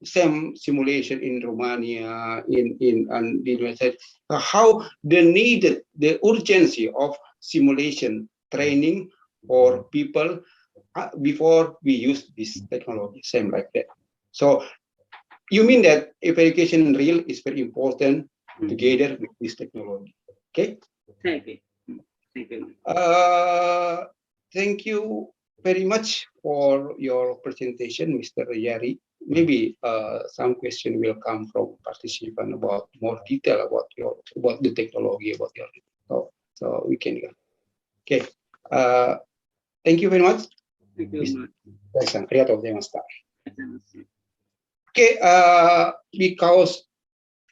same simulation in Romania, in the Universitas, how the urgency of simulation training for people before we use this technology, same like that. So you mean that evacuation drill is very important together with this technology, okay? Thank you. Thank you. Thank you very much for your presentation, Mr. Yari. Maybe some question will come from participant about more detail about the technology about your so we can go. Okay. Thank you very much. Thank you very much. Okay. Because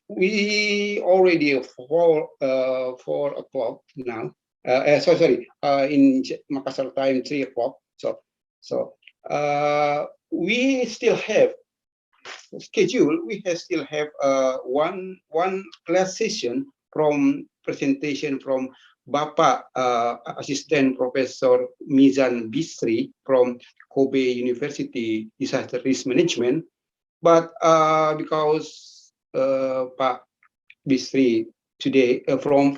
we already 4 o'clock now. Sorry. In Makassar time 3 o'clock. So we still have schedule. We still have one class session from presentation from Bapak Assistant Professor Mizan Bisri from Kobe University Disaster Risk Management. But because Pak Bisri today from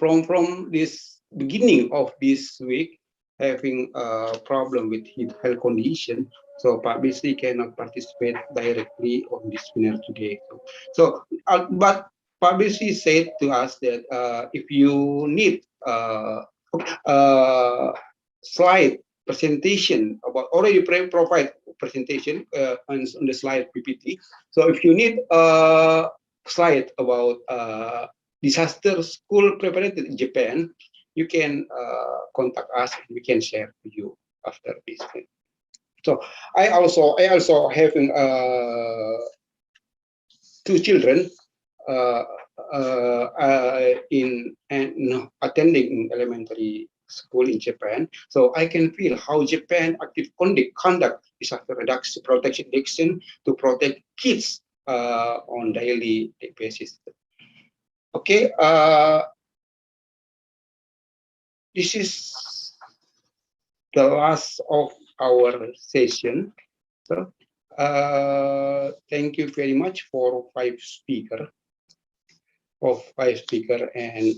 this beginning of this week having a problem with his health condition, so Pak Bisri cannot participate directly on this webinar today. So but Pak Bisri said to us that if you need slide presentation about already provide presentation on the slide PPT. So if you need a slide about disaster school prepared in Japan, you can contact us and we can share to you after this. So I also having 2 children attending elementary school in Japan. So I can feel how Japan active conduct disaster reduction protection action to protect kids on daily basis. Okay, this is the last of our session. So thank you very much for 5 speakers and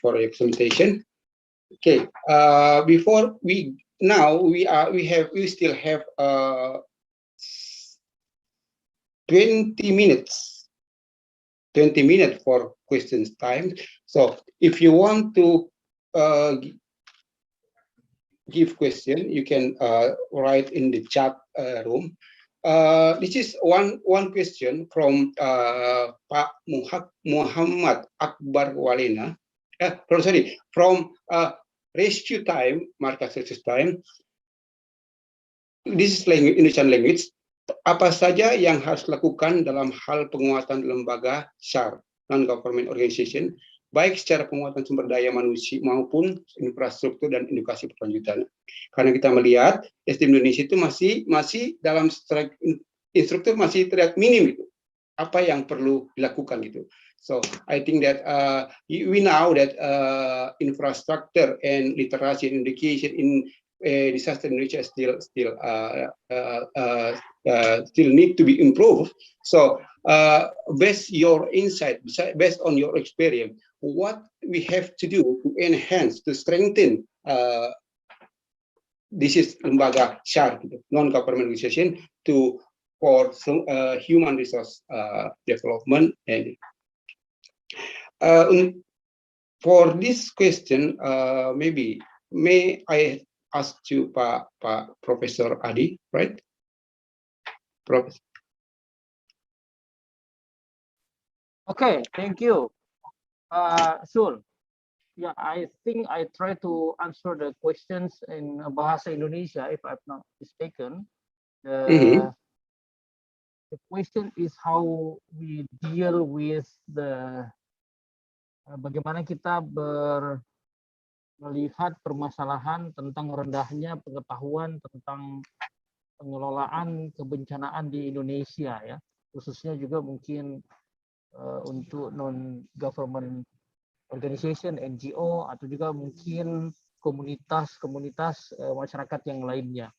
for your presentation. Okay, before we still have 20 minutes for questions time. So if you want to give question, you can write in the chat room. This is one question from Pak Muhammad Akbar Walena. From Rescue Time, Markas Rescue Time. This is Indonesian language. Apa saja yang harus dilakukan dalam hal penguatan lembaga SAR, non-government organization, baik secara penguatan sumber daya manusia maupun infrastruktur dan edukasi berkelanjutan. Karena kita melihat ST.M. Indonesia itu masih dalam instruktur masih terlihat minim gitu. Apa yang perlu dilakukan gitu. So I think that we know that infrastructure and literacy and education in disaster Indonesia still need to be improved. So based your insight, based on your experience, what we have to do to enhance, to strengthen this is lembaga SHAR, non-government organization, for human resource development. And for this question, maybe may I ask you, Professor Adi, right? Professor. Okay, thank you. Sul, yeah, I think I try to answer the questions in Bahasa Indonesia, if I'm not mistaken. The question is how we deal with the bagaimana kita melihat permasalahan tentang rendahnya pengetahuan tentang pengelolaan kebencanaan di Indonesia, ya, khususnya juga mungkin untuk non-government organization, NGO, atau juga mungkin komunitas masyarakat yang lainnya.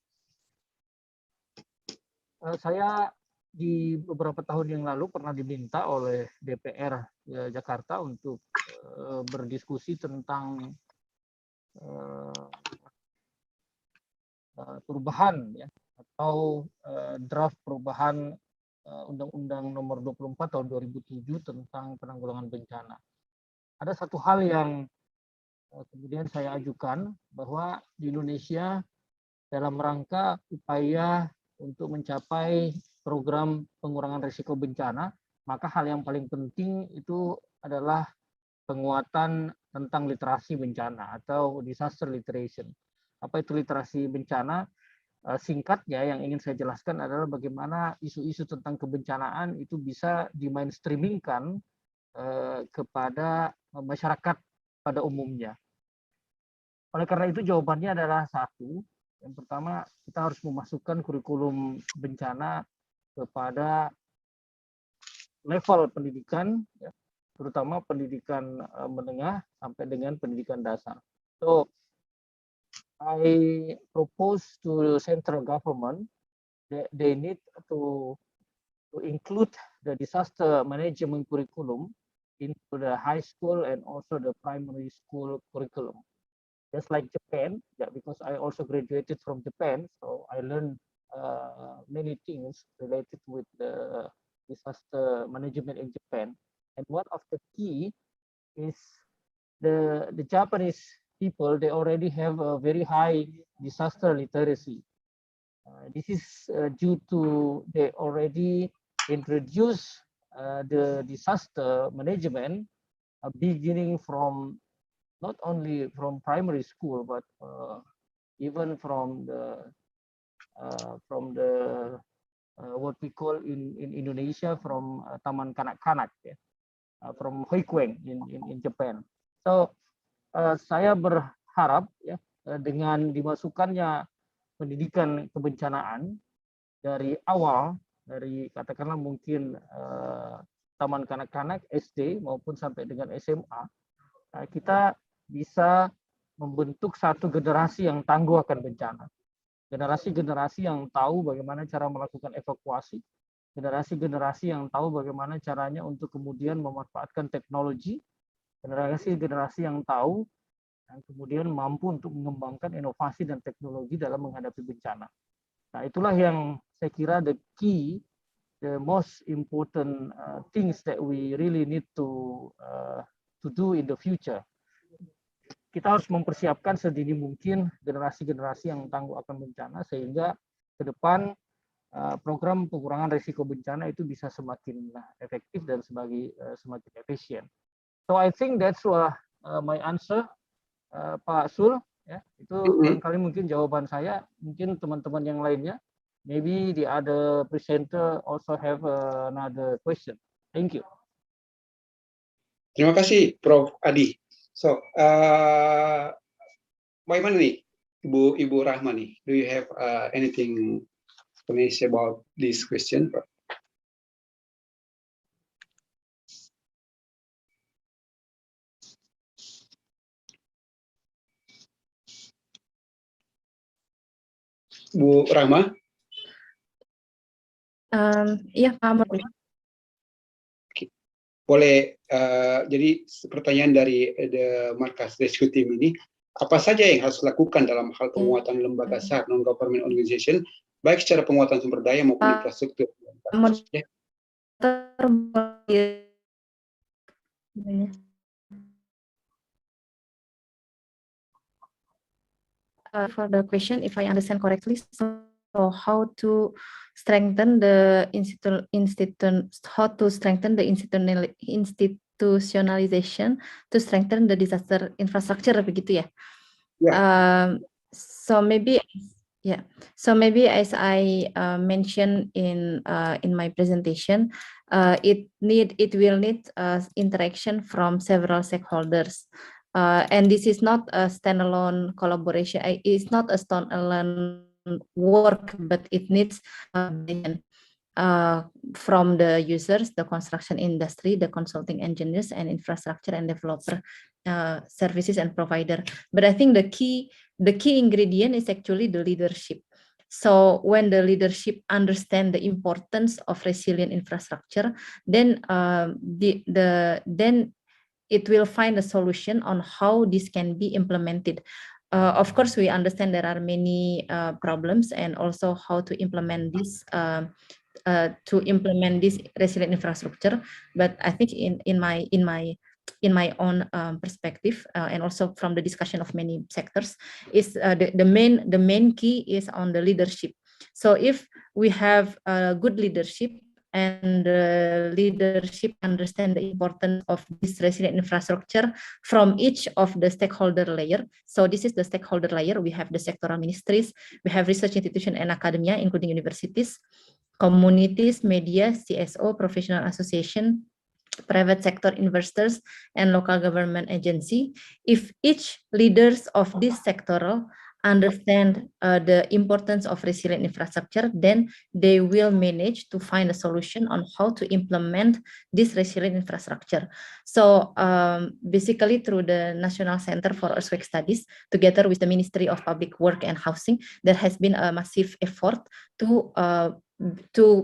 Saya di beberapa tahun yang lalu pernah diminta oleh DPR Jakarta untuk berdiskusi tentang perubahan, ya, atau draft perubahan Undang-Undang Nomor 24 tahun 2007 tentang penanggulangan bencana. Ada satu hal yang kemudian saya ajukan, bahwa di Indonesia dalam rangka upaya untuk mencapai program pengurangan risiko bencana, maka hal yang paling penting itu adalah penguatan tentang literasi bencana atau disaster literation. Apa itu literasi bencana? Singkatnya yang ingin saya jelaskan adalah bagaimana isu-isu tentang kebencanaan itu bisa di-mainstreamingkan kepada masyarakat pada umumnya. Oleh karena itu jawabannya adalah satu. Yang pertama, kita harus memasukkan kurikulum bencana kepada level pendidikan, ya, terutama pendidikan menengah sampai dengan pendidikan dasar. So, I propose to central government that they need to include the disaster management curriculum into the high school and also the primary school curriculum. Just like Japan, yeah, because I also graduated from Japan, so I learned many things related with the disaster management in Japan. And one of the key is the Japanese people, they already have a very high disaster literacy. This is due to they already introduce the disaster management beginning from not only from primary school, but even from the from the what we call in Indonesia from Taman Kanak-Kanak, ya, from Hoikueng in Japan. So saya berharap ya dengan dimasukkannya pendidikan kebencanaan dari awal, dari katakanlah mungkin Taman Kanak-Kanak SD maupun sampai dengan SMA, kita bisa membentuk satu generasi yang tangguh akan bencana. Generasi-generasi yang tahu bagaimana cara melakukan evakuasi, generasi-generasi yang tahu bagaimana caranya untuk kemudian memanfaatkan teknologi, generasi-generasi yang tahu dan kemudian mampu untuk mengembangkan inovasi dan teknologi dalam menghadapi bencana. Nah, itulah yang saya kira the key, the most important things that we really need to do in the future. Kita harus mempersiapkan sedini mungkin generasi-generasi yang tangguh akan bencana sehingga ke depan program pengurangan risiko bencana itu bisa semakin efektif dan semakin efisien. So I think that's my answer, Pak Sul. Ya, itu barangkali mungkin jawaban saya. Mungkin teman-teman yang lainnya, maybe the other presenter also have another question. Thank you. Terima kasih, Prof. Adi. So, bagaimana nih, Ibu Rahma nih? Do you have anything to say about this question, Prof? Bu Rahma? Iya, Pak. Boleh, jadi pertanyaan dari Markas Rescue Team ini, apa saja yang harus dilakukan dalam hal penguatan lembaga SAR non-government organization, baik secara penguatan sumber daya maupun infrastruktur? For the question, if I understand correctly, so how to strengthen the institutionalization to strengthen the disaster infrastructure, begitu ya? So maybe as I mentioned in my presentation, it will need interaction from several stakeholders. And this is not a standalone collaboration. It's not a standalone work, but it needs from the users, the construction industry, the consulting engineers, and infrastructure and developer services and provider. But I think the key ingredient is actually the leadership. So when the leadership understand the importance of resilient infrastructure, then then it will find a solution on how this can be implemented. Of course, we understand there are many problems and also how to implement this resilient infrastructure. But I think in my own perspective and also from the discussion of many sectors, is the main key is on the leadership. So if we have good leadership, and the leadership understand the importance of this resilient infrastructure from each of the stakeholder layer. So this is the stakeholder layer. We have the sectoral ministries, we have research institution and academia, including universities, communities, media, CSO, professional association, private sector investors, and local government agency. If each leaders of this sectoral understand the importance of resilient infrastructure, then they will manage to find a solution on how to implement this resilient infrastructure. So basically through the National Center for Earthquake Studies, together with the Ministry of Public Work and Housing, there has been a massive effort to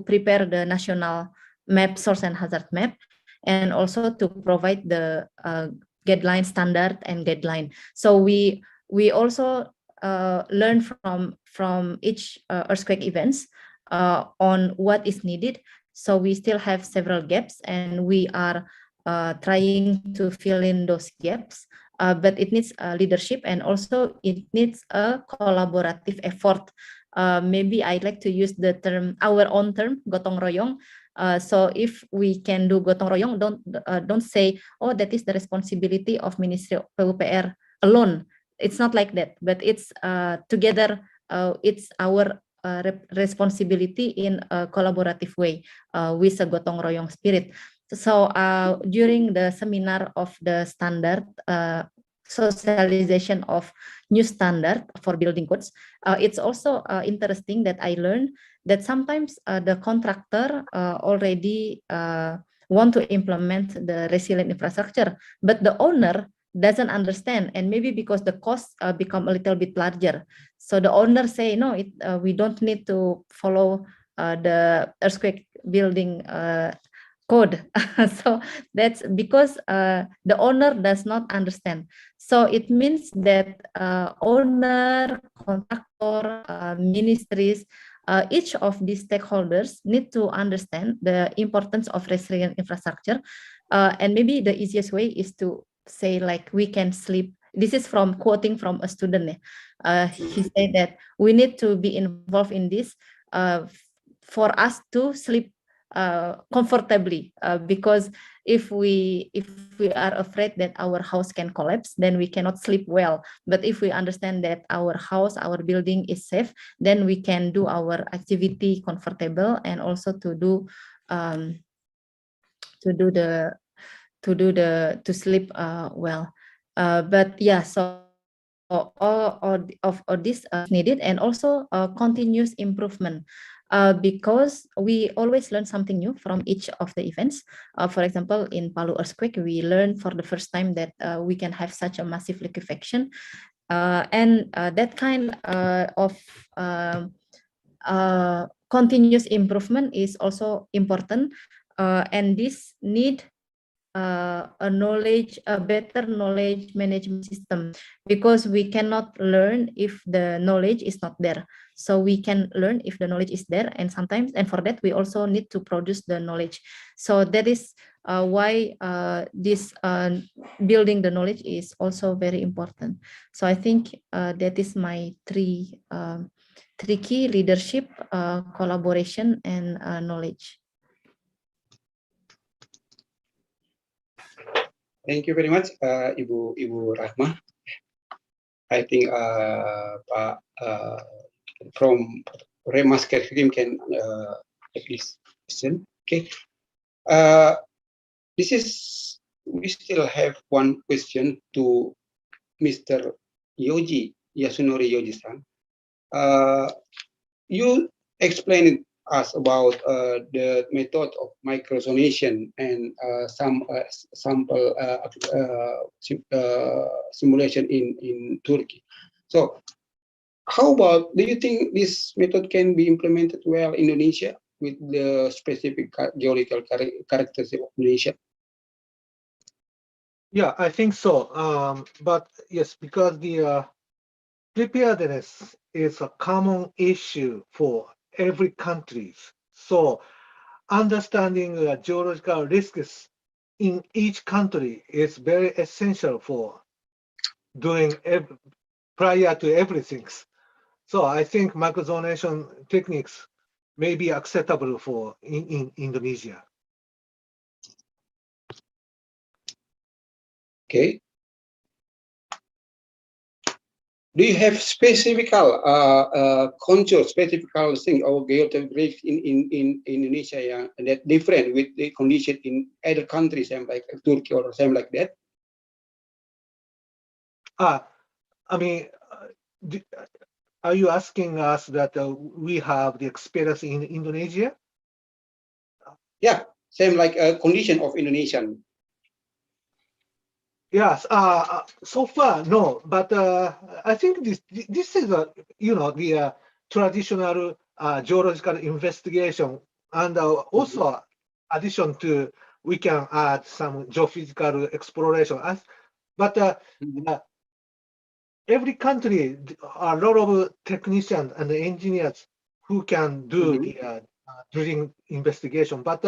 prepare the national map, source and hazard map, and also to provide the guideline standard and guideline. So we also learn from each earthquake events on what is needed. So we still have several gaps, and we are trying to fill in those gaps. But it needs leadership, and also it needs a collaborative effort. Maybe I'd like to use the term, our own term, gotong royong. So if we can do gotong royong, don't say, oh, that is the responsibility of Ministry of PUPR alone. It's not like that, but it's together. It's our responsibility in a collaborative way with a gotong royong spirit. So during the seminar of the standard socialization of new standard for building codes, it's also interesting that I learned that sometimes the contractor already want to implement the resilient infrastructure, but the owner doesn't understand, and maybe because the costs become a little bit larger, so the owner say no, we don't need to follow the earthquake building code. So that's because the owner does not understand. So it means that owner, contractor, ministries, each of these stakeholders need to understand the importance of resilient infrastructure. And maybe the easiest way is to say like we can sleep. This is from quoting from a student. He said that we need to be involved in this for us to sleep comfortably, because if we are afraid that our house can collapse, then we cannot sleep well. But if we understand that our house, our building is safe, then we can do our activity comfortable, and also to sleep well. But yeah, so all of this needed, and also continuous improvement. Because we always learn something new from each of the events. For example, in Palu earthquake, we learned for the first time that we can have such a massive liquefaction, and that kind of continuous improvement is also important, and this need a better knowledge management system, because we cannot learn if the knowledge is not there. So we can learn if the knowledge is there, and sometimes, and for that we also need to produce the knowledge. So that is why this building the knowledge is also very important. So I think that is my three key: leadership, collaboration, and knowledge. Thank you very much, Ibu Rahma. I think from Rahma's curriculum can at least listen. Okay. We still have one question to Mr. Yasunori Yoji-san. You explained us about the method of microzonation and some sample simulation in Turkey. So how about, do you think this method can be implemented well in Indonesia with the specific geological characteristics of Indonesia? Yeah, I think so. But yes, because the preparedness is a common issue for every country. So understanding geological risks in each country is very essential for doing prior to everything. So I think microzonation techniques may be acceptable for in Indonesia. Okay. Do you have specific control, specific thing or geotechnical risk in Indonesia that different with the condition in other countries, like Turkey or something like that? I mean, are you asking us that we have the experience in Indonesia? Yeah, same like a condition of Indonesian. Yes, so far no, but I think this is the traditional geological investigation, and also addition to we can add some geophysical exploration. But every country, a lot of technicians and engineers who can do the drilling investigation, but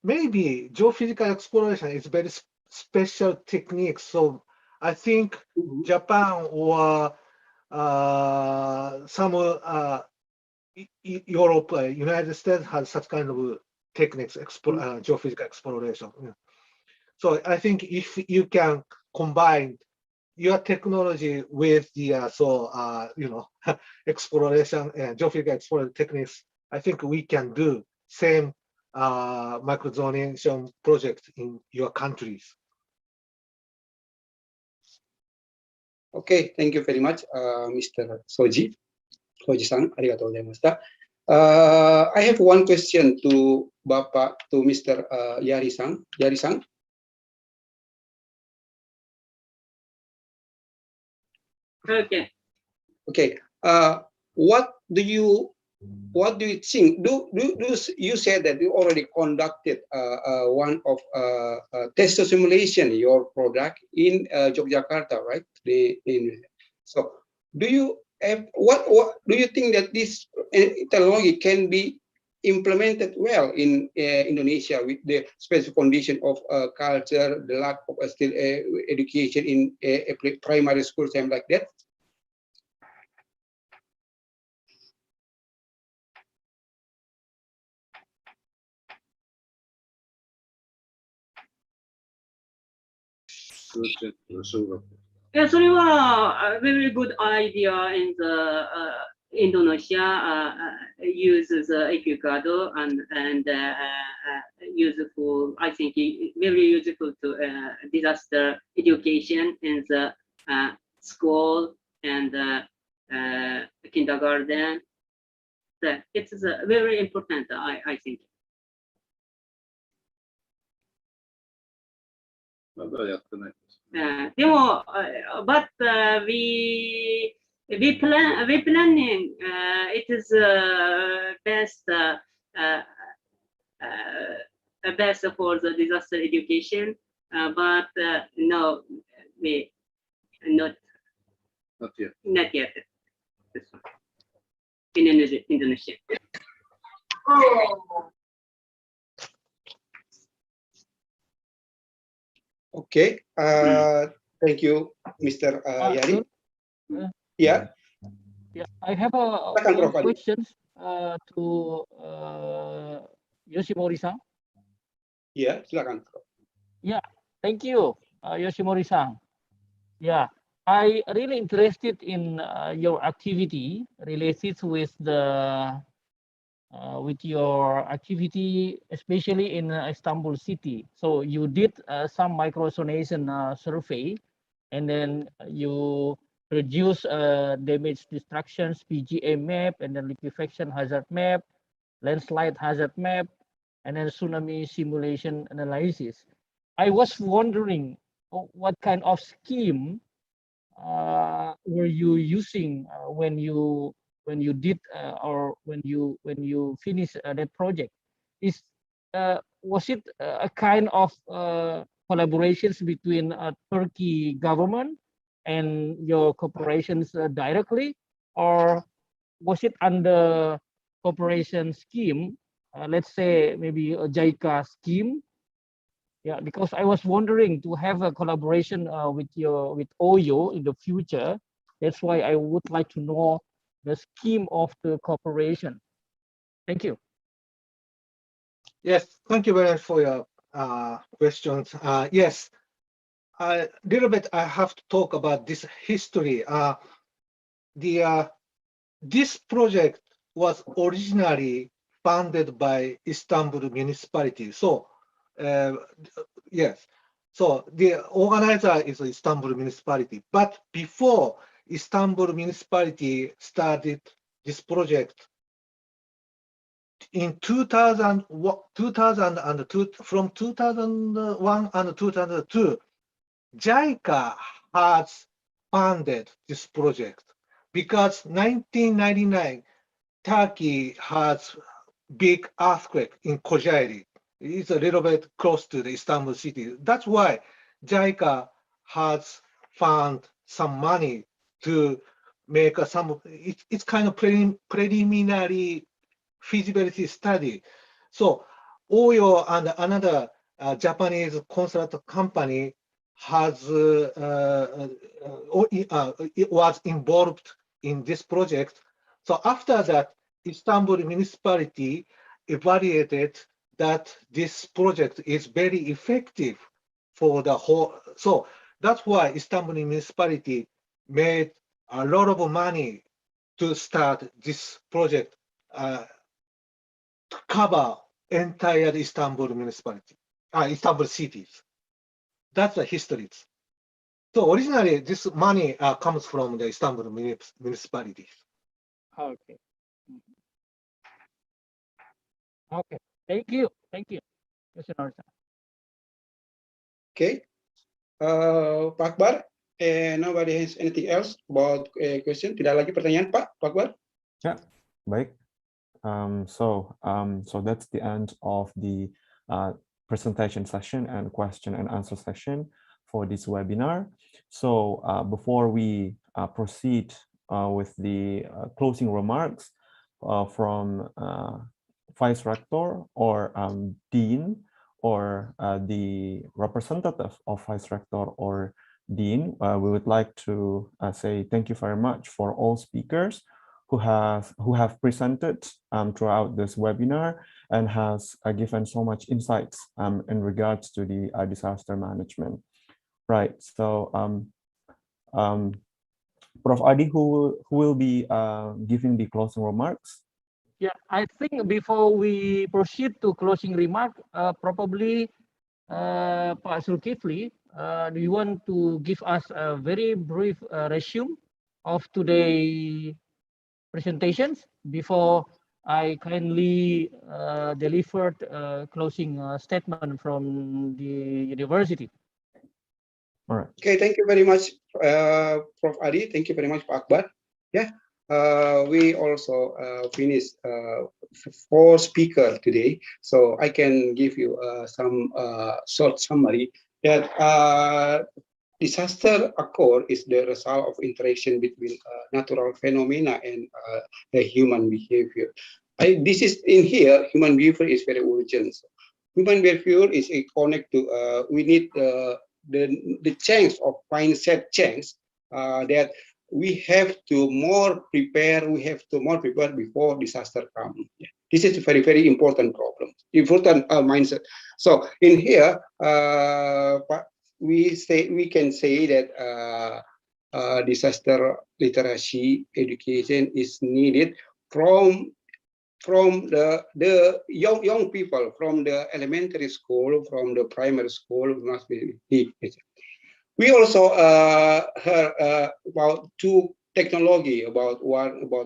maybe geophysical exploration is very special techniques. So I think Japan or some Europe, United States has such kind of techniques, geophysical exploration. Yeah. So I think if you can combine your technology with the exploration and geophysical exploration techniques, I think we can do same microzonation project in your countries. Okay, thank you very much, Mr. Shoji. Shoji-san, arigatou gozaimashita. I have one question to Mr. Yari-san. Yari-san. Okay. Okay. What do you think? Do you said that you already conducted one of test simulation your product in Yogyakarta, right? So do you have what do you think that this technology can be implemented well in Indonesia with the special condition of culture, the lack of still education in primary school, something like that? Yeah, so it was a very good idea in the Indonesia uses Epicenter and useful. I think very useful to disaster education in the school and kindergarten. It's very important. I think. But we planning. It is best best for the disaster education. But no, we not yet. Not yet. This one. In Indonesia. Oh. Okay, thank you, Mr. Yari. Yeah. Yeah, I have a question to Yoshimori-san. Yeah, silakan. Yeah, thank you, Yoshimori-san. Yeah, I really interested in your activity related with the with your activity, especially in Istanbul city. So you did some microzonation survey, and then you produce damage destructions PGA map, and then liquefaction hazard map, landslide hazard map, and then tsunami simulation analysis. I was wondering what kind of scheme were you using when you did or when you finish that project? Was it a kind of collaborations between Turkey government and your corporations directly, or was it under cooperation scheme? Let's say maybe a JICA scheme. Yeah, because I was wondering to have a collaboration with OYO in the future. That's why I would like to know the scheme of the cooperation. Thank you. Yes, thank you very much for your questions. Yes, a little bit I have to talk about this history. This project was originally funded by Istanbul municipality. So yes, so the organizer is Istanbul municipality. But before Istanbul municipality started this project in 2002, from 2001 and 2002, JICA has funded this project because 1999 Turkey has big earthquake in Kocaeli. It's a little bit close to the Istanbul city. That's why JICA has found some money to make it's kind of preliminary feasibility study. So OYO and another Japanese consultant company was involved in this project. So after that, Istanbul municipality evaluated that this project is very effective for the whole. So That's why Istanbul municipality made a lot of money to start this project to cover entire Istanbul municipality, Istanbul cities. That's the history. So originally, this money comes from the Istanbul municipalities. Okay. Okay. Thank you. Thank you. Okay. Pak Akbar, nobody has anything else about question? Tidak lagi pertanyaan, Pak Akbar? Ya, baik. So that's the end of the presentation session and question and answer session for this webinar. So before we proceed with the closing remarks from Vice Rector or Dean or the representative of Vice Rector or Dean, we would like to say thank you very much for all speakers who have presented throughout this webinar and has given so much insights in regards to the disaster management. Right. So Prof. Adi, who will be giving the closing remarks? Yeah, I think before we proceed to closing remark, probably Pak Zulkifli, do you want to give us a very brief resume of today's presentations before I kindly delivered a closing statement from the university? All right. Okay, thank you very much, Prof. Adi. Thank you very much, Pak Akbar. Yeah, we also finished 4 speakers today, so I can give you some short summary that disaster occur is the result of interaction between natural phenomena and the human behavior. This is in here, human behavior is very urgent. Human behavior is a connect to, we need the change of mindset change that we have to more prepare, before disaster comes. This is a very, very important problem, important mindset. So in here, we can say that disaster literacy education is needed from the young people, from the elementary school, from the primary school must be. We also heard about 2 technology, about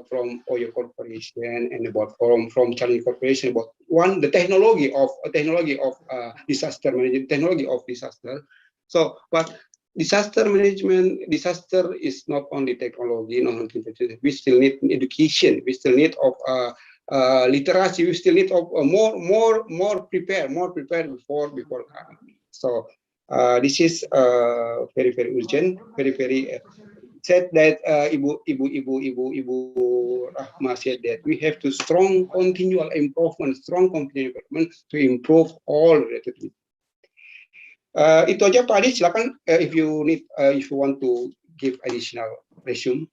from Oyo Corporation and about from Chanllenge Corporation, about one the technology of disaster management, technology of disaster. So, but disaster management, disaster is not only technology, we still need education, we still need of literacy, we still need of more prepared before coming. So this is very, very urgent, very said that Ibu Rahma said that we have to strong continual improvement to improve all related. Itu aja Pak Adi, silakan if you want to give additional resume.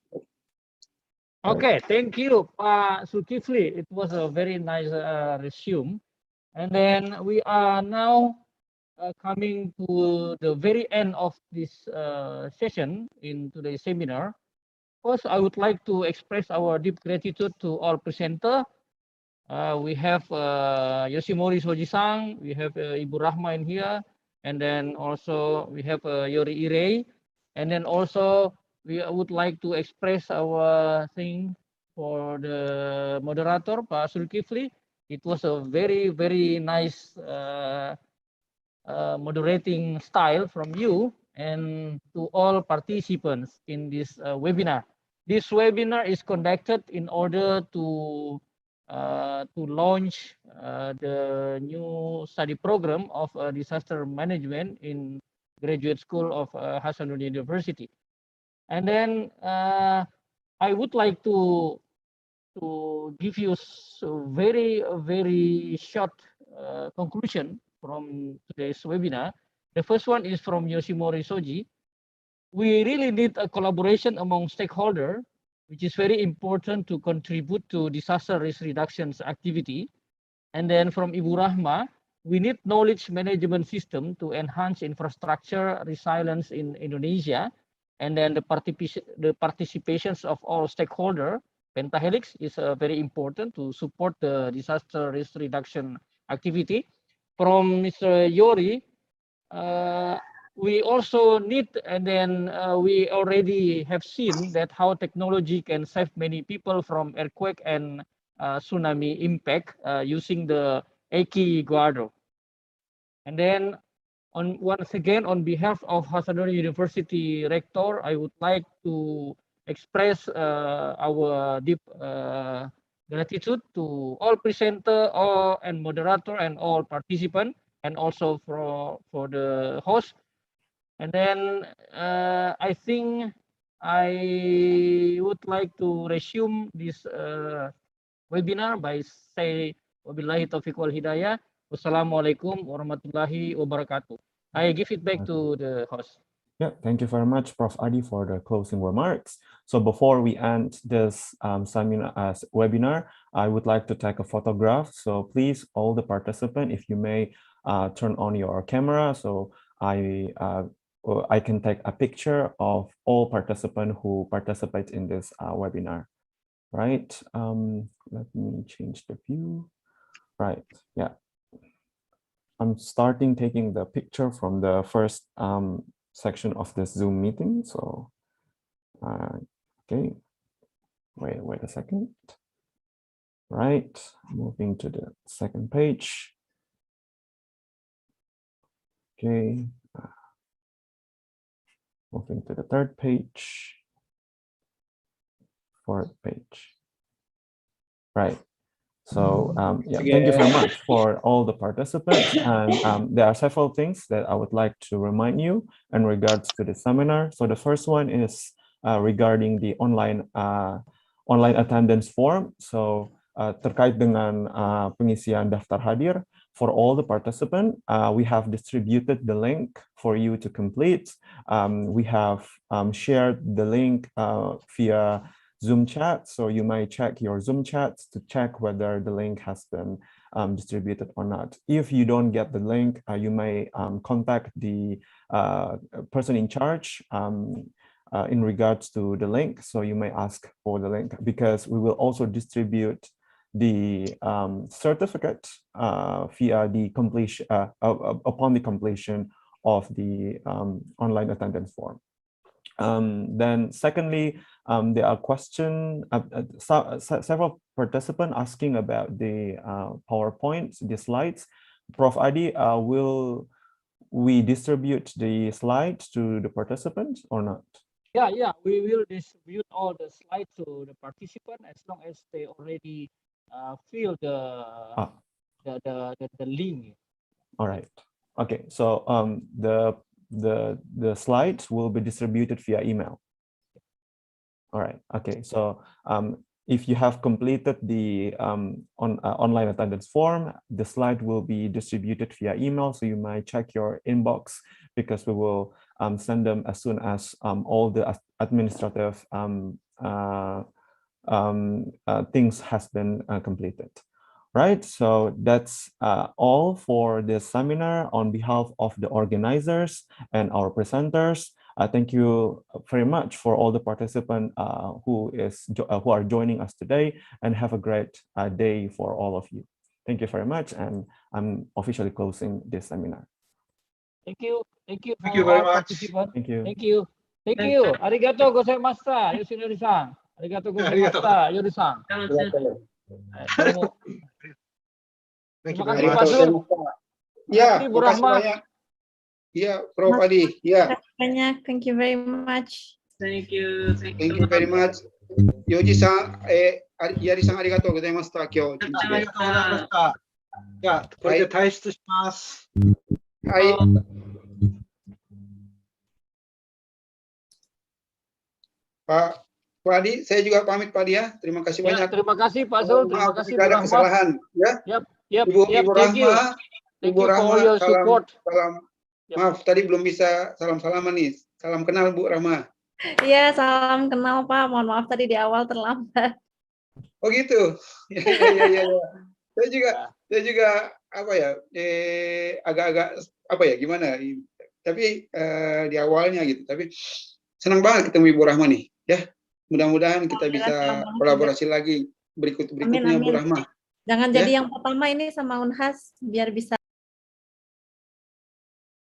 Okay, thank you, Pak Zulkifli. It was a very nice resume. And then we are now coming to the very end of this session in today's seminar. First, I would like to express our deep gratitude to all presenters. We have Yasunori Shoji-san, we have Ibu Rahma in here, and then also we have Yari Irei, and then also we would like to express our thing for the moderator, Pak Zulkifli. It was a very, very nice moderating style from you, and to all participants in this webinar. This webinar is conducted in order to launch the new study program of disaster management in Graduate School of Hasanuddin University. And then I would like to give you very, very short conclusion from today's webinar. The first one is from Yasunori Shoji. We really need a collaboration among stakeholders, which is very important to contribute to disaster risk reductions activity. And then from Ibu Rahma, we need knowledge management system to enhance infrastructure resilience in Indonesia, and then the participations of all stakeholders. Pentahelix is very important to support the disaster risk reduction activity. From Mr. Yari, we also need, and then we already have seen that how technology can save many people from earthquake and tsunami impact using the Eki Guardo. And then once again, on behalf of Hasanuddin University Rector, I would like to express our deep gratitude to all presenter, and moderator, and all participants, and also for the host. And then I think I would like to resume this webinar by say wabillahi taufiq wal hidayah. Wassalamualaikum warahmatullahi wabarakatuh. I give it back to the host. Yeah, thank you very much, Prof. Adi, for the closing remarks. So before we end this webinar, I would like to take a photograph. So please, all the participants, if you may turn on your camera, so I can take a picture of all participants who participate in this webinar. Right. Let me change the view. Right. Yeah. I'm starting taking the picture from the first section of this Zoom meeting. So, okay. Wait a second. Right. Moving to the second page. Okay. Moving to the third page. Fourth page. Right. So yeah, thank you very much for all the participants. And there are several things that I would like to remind you in regards to the seminar. So the first one is regarding the online attendance form. So terkait dengan pengisian daftar hadir for all the participants, we have distributed the link for you to complete. We have shared the link via Zoom chat, so you might check your Zoom chats to check whether the link has been distributed or not. If you don't get the link, you may contact the person in charge in regards to the link. So you may ask for the link, because we will also distribute the certificate via the completion upon the completion of the online attendance form. Then secondly, there are several participants asking about the PowerPoint, the slides. Prof. Adi, will we distribute the slides to the participants or not? Yeah, we will distribute all the slides to the participant as long as they already fill the link. All right. Okay. So the slides will be distributed via email. All right. Okay. So if you have completed the online attendance form, the slide will be distributed via email. So you might check your inbox, because we will send them as soon as all the administrative things has been completed. Right, so that's all for this seminar. On behalf of the organizers and our presenters, thank you very much for all the participants who are joining us today, and have a great day for all of you. Thank you very much, and I'm officially closing this seminar. Thank you. Thank you. Thank you very much. Thank you. Thank you. Thank you. Arigato gozaimashita, Yasunori-san. Arigato gozaimashita, Yori-san. Thank you Terima very kasih, much. Pak Zul. Ya, Bu Rahma. Ya, Prof. Adi. Ya. Banyak. Thank you very much. Thank you. Thank you very much. Yoji-san, Yari-san, ありがとうございました。今日一日で。じゃあ、これで退出します。はい。Pak Adi, saya juga pamit Pak Adi ya. Terima kasih banyak. Terima kasih Pak Zul. Terima kasih Bu Rahma. Kesalahan ya. Ibu Rahma, Ibu Rahma, salam. Maaf tadi belum bisa salam-salaman nih. Salam kenal Bu Rahma. Iya, salam kenal Pak. Mohon maaf tadi di awal terlambat. Oh gitu. Ya. Saya juga apa ya, agak-agak apa ya, gimana? Tapi di awalnya gitu. Tapi senang banget ketemu Ibu Rahma nih, ya. Mudah-mudahan kita bisa kolaborasi lagi berikutnya Bu Rahma. Jangan Ya. jadi yang pertama ini sama Unhas biar bisa